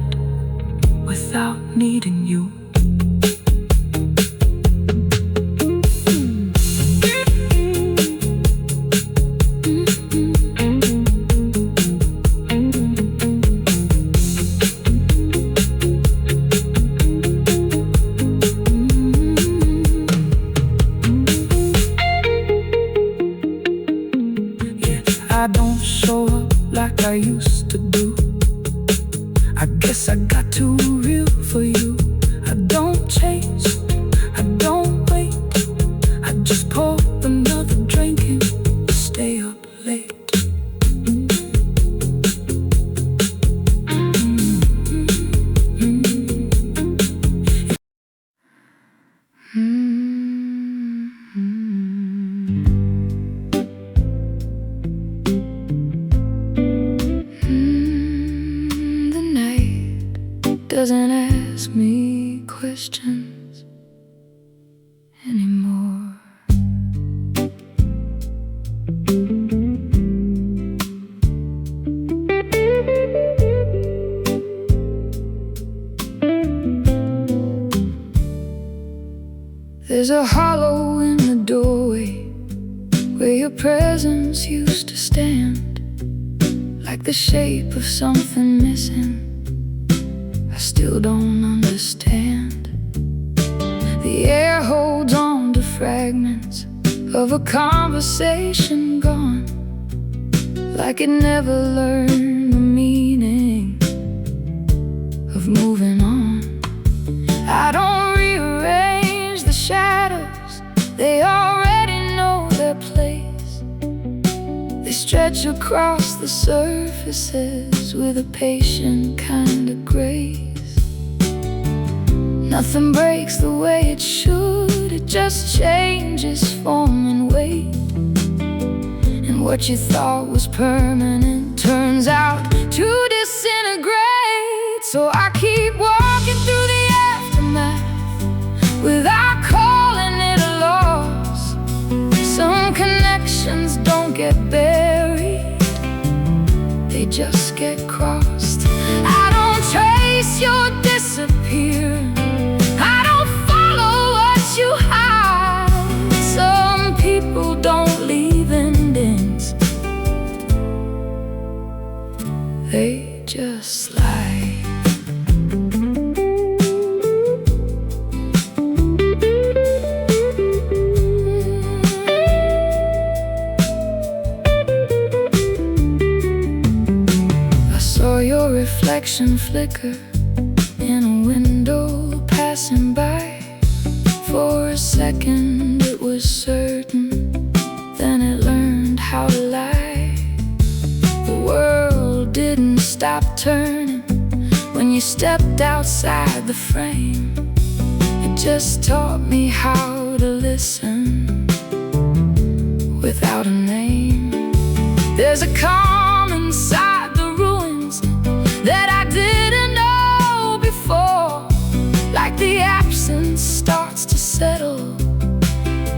Speaker 1: without needing you. I don't show up like I used to do. I guess I got too real for you. I don't chase, I don't wait. I just pour another drink and stay up late. The night doesn't ask me questions anymore. There's a hollow in the doorway where your presence used to stand, like the shape of something missing I still don't understand. The air holds on to fragments of a conversation gone, like it never learned the meaning of moving on. I don't rearrange the shadows, they already know their place. They stretch across the surfaces with a patient kind of grace. Nothing breaks the way it should, it just changes form and weight. And what you thought was permanent turns out to disintegrate. So I keep walking through the aftermath without calling it a loss. Some connections don't get buried, they just get crossed. I don't trace your disappearance, I don't follow what you hide. Some people don't leave endings, they just lie. I saw your reflection flicker in a window passing by. For a second it was certain, then it learned how to lie. The world didn't stop turning when you stepped outside the frame. It just taught me how to listen without a name. There's a calm inside the ruins that I didn't know before, like the absence starts to settle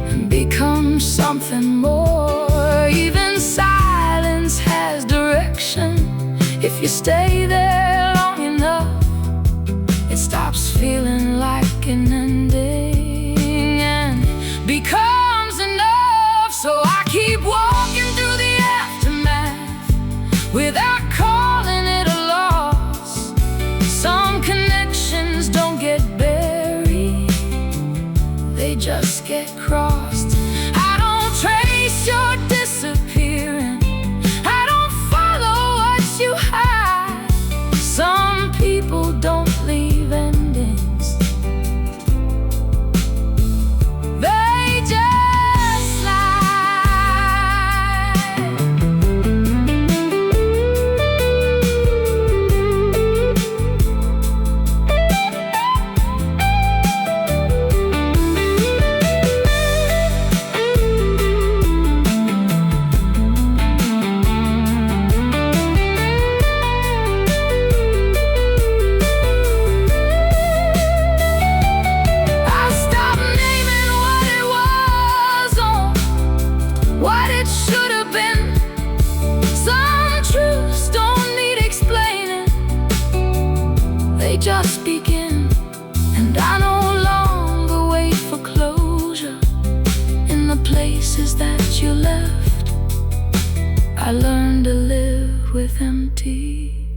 Speaker 1: and become something more. without calling it a loss. Some connections don't get buried, they just get crossed. I don't trace your disappearing, I don't follow what you hide. Some people don't leave endings, they just slide. Just begin, and I no longer wait for closure in the places that you left. I learned to live with empty,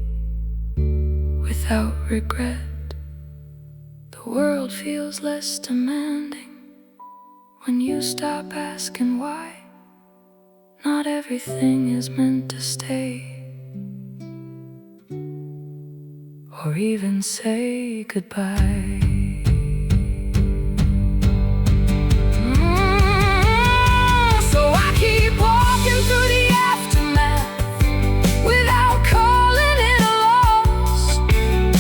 Speaker 1: without regret. The world feels less demanding when you stop asking why. Not everything is meant to stay, or even say goodbye. So I keep walking through the aftermath without calling it a loss.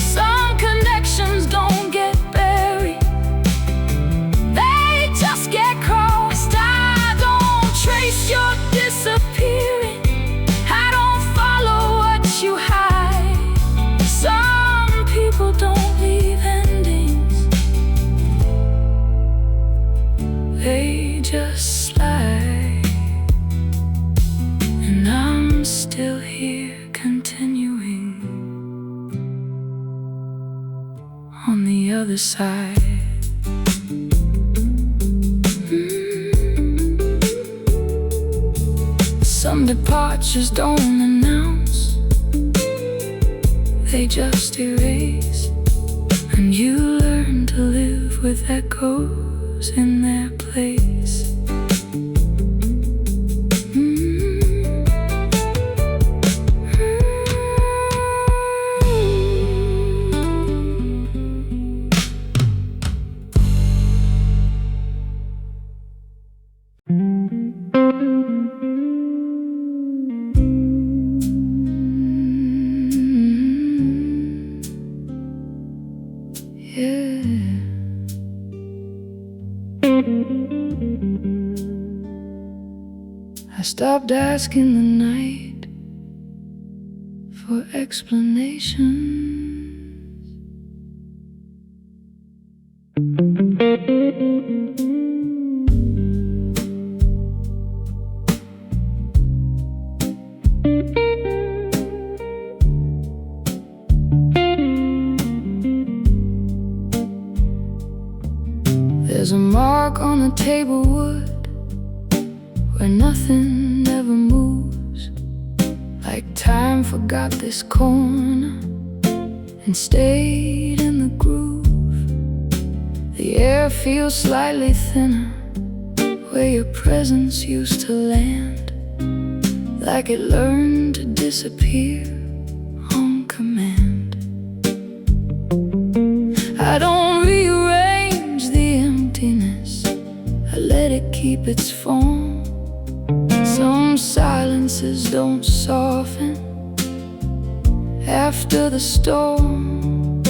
Speaker 1: Some connections don't get buried, they just get crossed. I don't trace your disappearing, I don't follow what you hide. Some people don't leave endings, they just slide. And I'm still here continuing on the other side. Some departures don't announce, they just erase, and you learn to live with echoes in their place. I stopped asking the night for explanations. There's a mark on the table wood where nothing ever moves, like time forgot this corner and stayed in the groove. The air feels slightly thinner where your presence used to land, like it learned to disappear on command. I don't rearrange the emptiness, I let it keep its form. Some silences don't soften after the storm.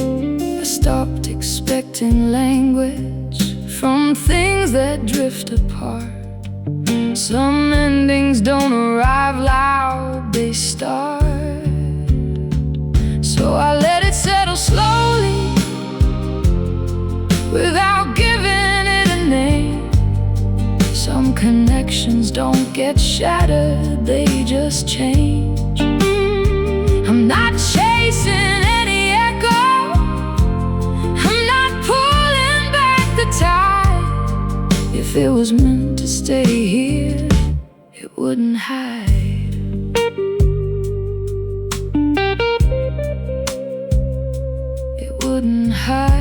Speaker 1: I stopped expecting language from things that drift apart. Some endings don't arrive loud, they start. So I let it settle slowly without giving it a name. Some connections don't get shattered, they just change. I'm not chasing any echo, I'm not pulling back the tide. If it was meant to stay here, it wouldn't hide. wouldn't hide.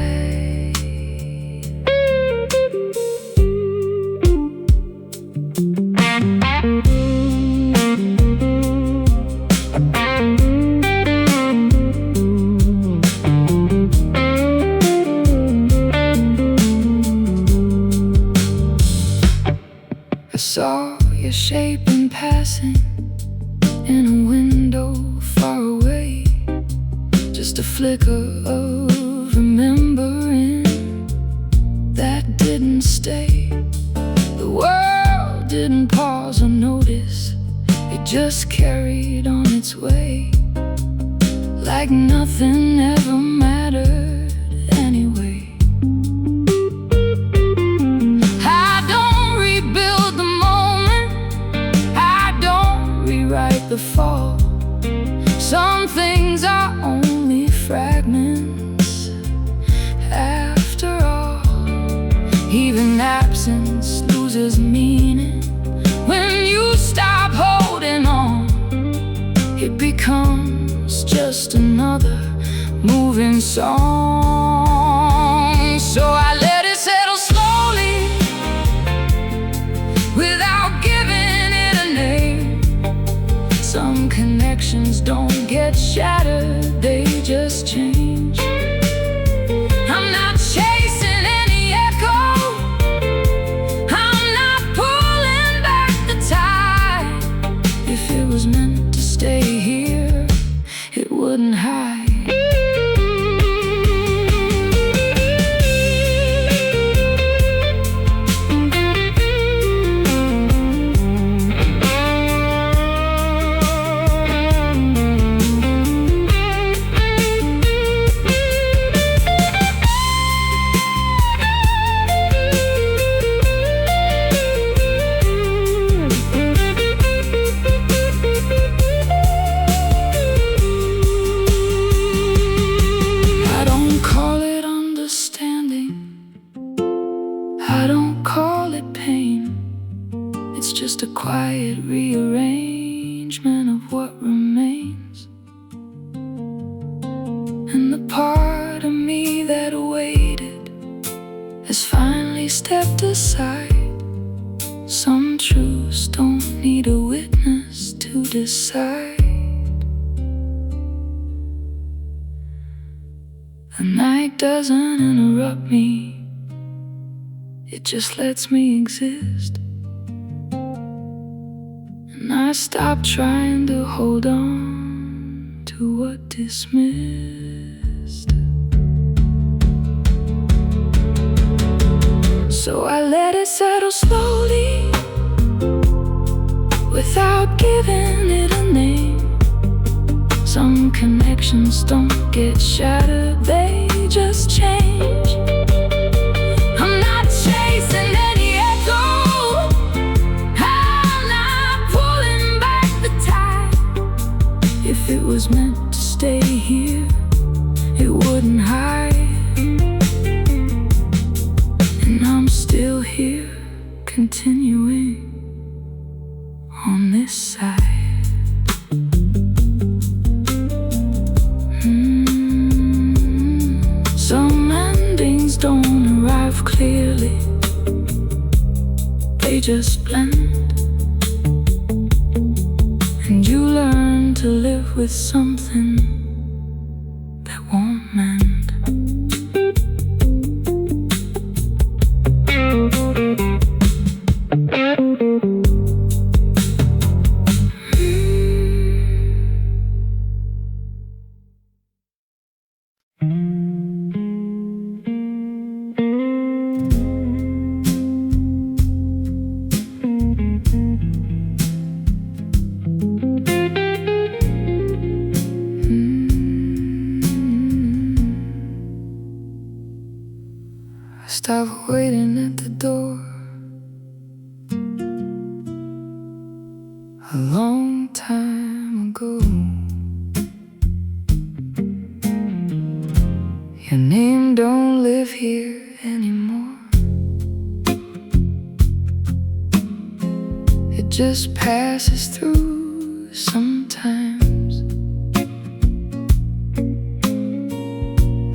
Speaker 1: I saw your shape in passing in a window far away, just a flicker of remembering that didn't stay. The world didn't pause or notice, it just carried on its way, like nothing ever mattered anyway. I don't rebuild the moment, I don't rewrite the fall. Some things are only fragments after all. Even absence loses meaning when you stop holding on. It becomes just another moving song. So I let it settle slowly without giving it a name. Some connections don't get shattered, they just change. I'm not chasing any echo, I'm not pulling back the tide. If it was meant to stay here, it wouldn't hide. I don't call it pain, it's just a quiet rearrangement of what remains. And the part of me that waited has finally stepped aside. Some truths don't need a witness to decide. The night doesn't interrupt me, it just lets me exist. And I stop trying to hold on to what dismissed. So I let it settle slowly without giving it a name. Some connections don't get shattered, they just change. I'm not chasing any echo, I'm not pulling back the tide. If it was meant to stay here, it wouldn't hide. And I'm still here, continuing on this side. Some endings don't arrive clearly, they just blend. And you learn to live with something that won't mend. Stop waiting at the door a long time ago. Your name don't live here anymore, it just passes through sometimes,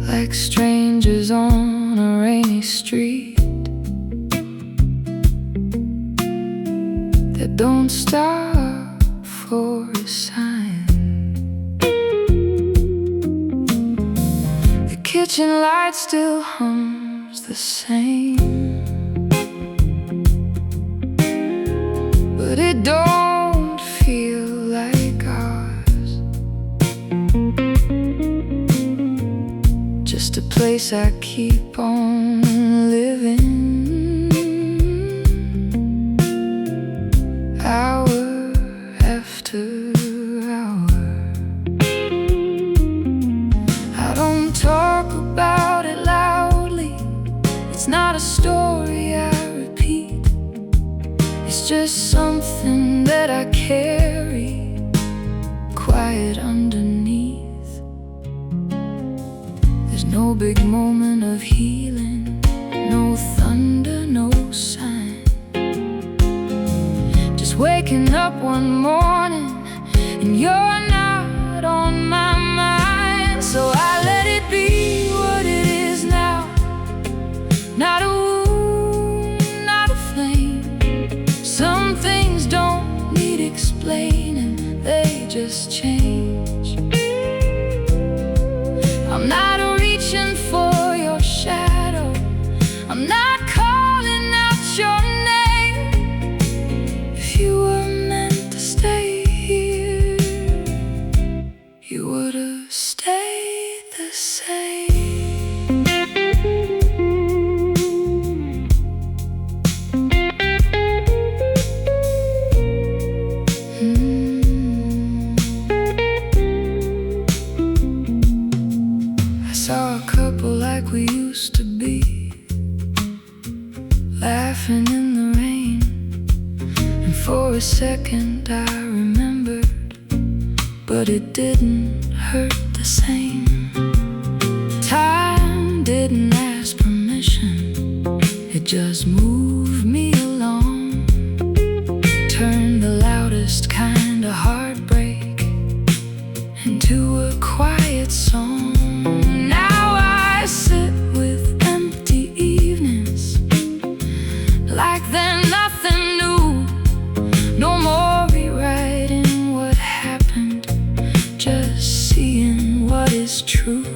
Speaker 1: like like strangers on a rainy street that don't stop for a sign. The kitchen light still hums the same, but it don't feel like ours. Just a place I keep on living, hour after hour. I don't talk about it loudly, it's not a story I repeat. It's just something that I carry quiet underneath. There's no big moment of healing, no thunder, no sign. Just waking up one morning and you're not on my mind. So I let it be what it is now, not a wound, not a flame. Some things don't need explaining, they just change. I'm not reaching for your shadow, I'm not calling out your name. If you were meant to stay here, you would have stayed the same. I saw a couple like we used to be, laughing in the rain, and for a second I remembered, but it didn't hurt the same. Time didn't ask permission, it just moved me along, turned the loudest kind of heartbreak into a quiet song. Now I sit with empty evenings, like they're nothing new. No more rewriting what happened, just seeing what is true.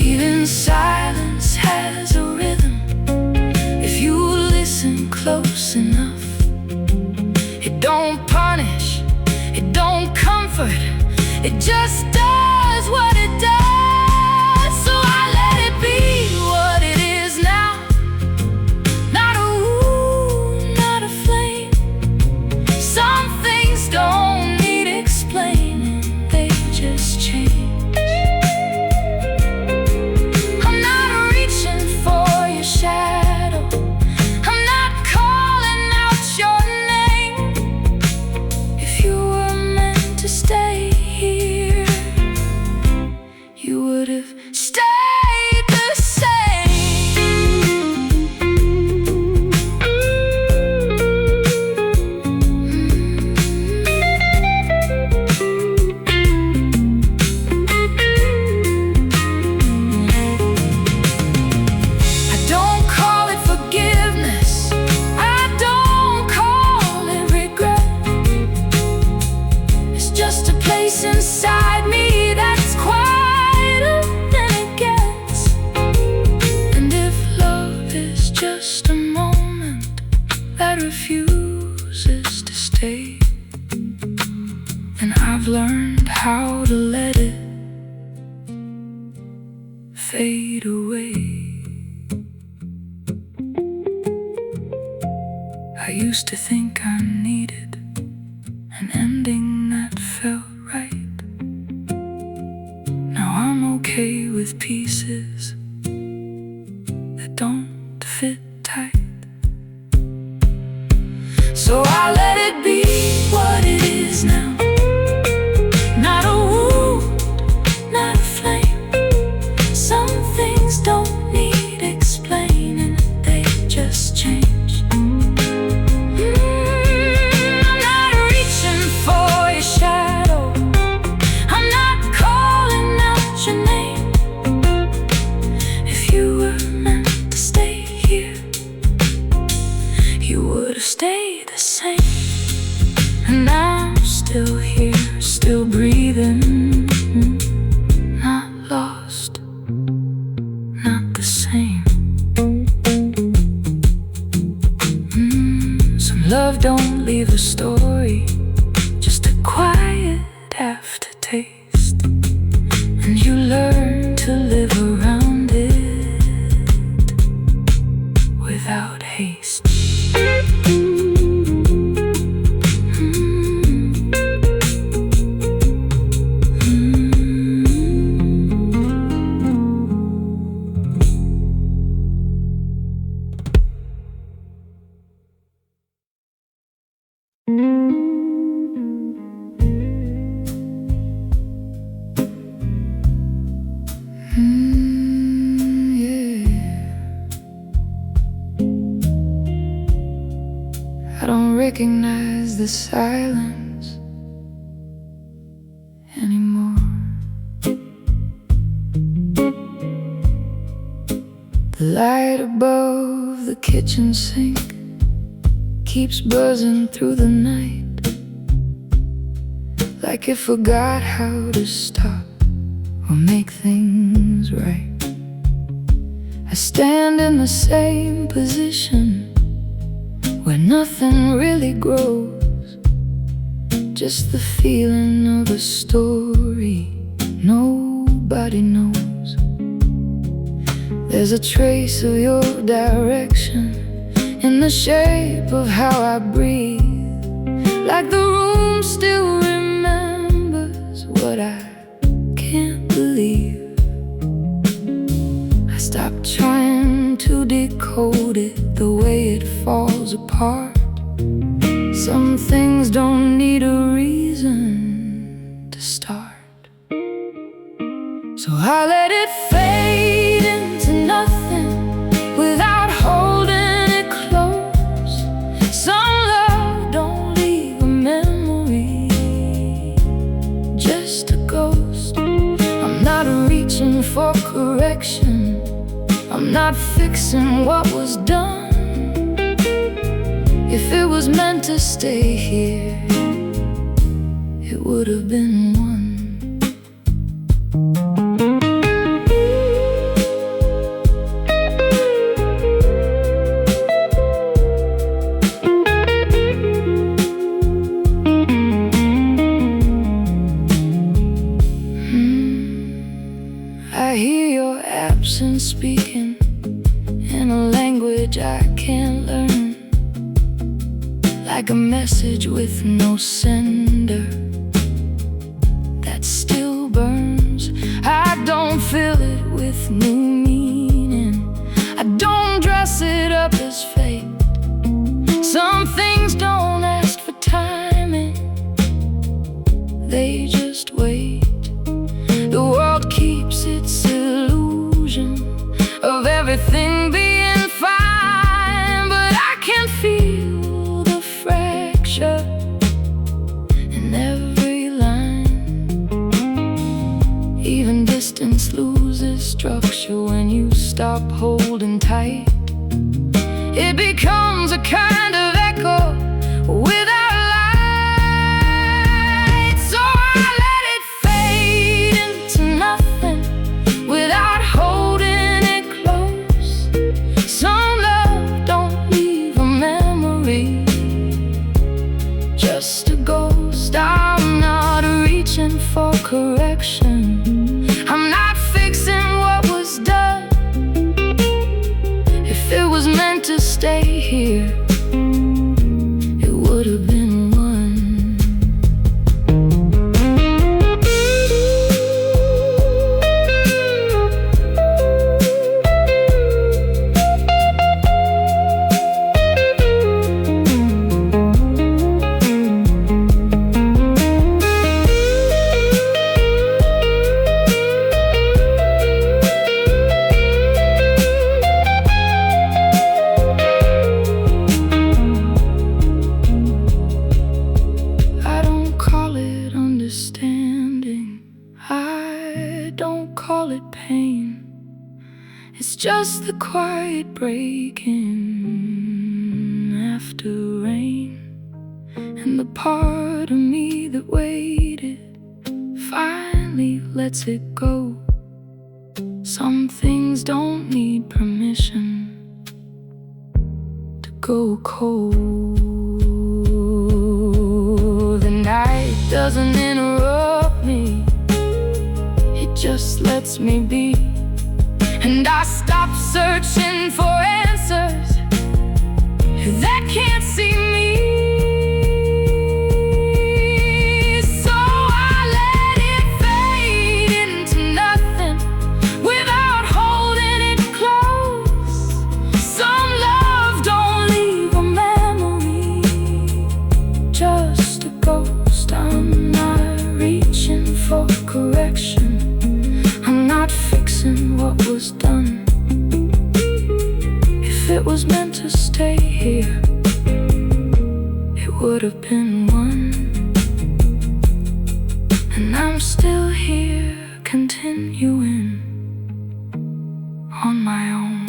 Speaker 1: Even silence has a rhythm, if you listen close enough. It don't punish, it don't comfort, it just does what it does. So I let it be what it is now, not a wound, not a flame. Some things don't need explaining, they just change. I'm not reaching for your shadow, I'm not calling out your name. If you were meant to stay here, you would have stayed the same. I don't call it forgiveness, I don't call it regret. It's just a place inside me that's quieter than it gets. And if love is just a moment that refuses to stay, then I've learned how to let it fade away. I used to think I needed an ending that felt right. Now I'm okay with pieces that don't fit tight. So I let it be what it is now, not a wound, not a flame. Some things don't need explaining, they just change. I'm not reaching for your shadow, I'm not calling out your name. same. And I'm still here, still breathing, not lost, not the same. Some love don't leave a story, just a quiet aftertaste, and you learn to live around it without haste. I don't recognize the silence anymore. The light above the kitchen sink keeps buzzing through the night, like it forgot how to stop or make things right. I stand in the same position where nothing really grows, just the feeling of a story nobody knows. There's a trace of your direction in the shape of how I breathe, like the room still remembers what I can't believe. I stopped trying to decode it the way it falls apart. Some things don't need a reason to start, so I let it fade into nothing without holding it close. Some love don't leave a memory, just a ghost. I'm not reaching for correction, I'm not fixing what was done. If it was meant to stay here, it would have been one. I hear your absence speaking in a language I can't learn, like a message with no sender that still burns. I don't fill it with new meaning, I don't dress it up as fate. Some things don't ask for timing, they just wait. The world keeps its illusion of everything being fine, but I can feel the fracture in every line. Even distance loses structure when you stop holding tight. It becomes a kind of echo without light. So I let it fade into nothing without holding it close. Some love don't leave a memory, just a ghost. I'm not reaching for correction, I'm not fixing what was done. If it was meant to stay here, it would have been one. It's just the quiet breaking after rain. And the part of me that waited finally lets it go. Some things don't need permission to go cold. The night doesn't interrupt me, it just lets me be. And I stop searching for answers that can't see me. So I let it fade into nothing without holding it close. Some love don't leave a memory, just a ghost. I'm not reaching for correction, I'm not fixing what was done. If it was meant to stay here, it would have been one. And I'm still here, continuing on my own.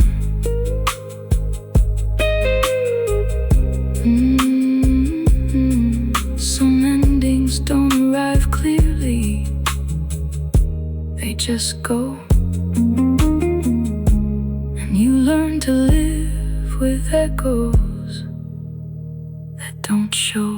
Speaker 1: Some endings don't arrive clearly, they just go. And you learn to live with echoes that don't show.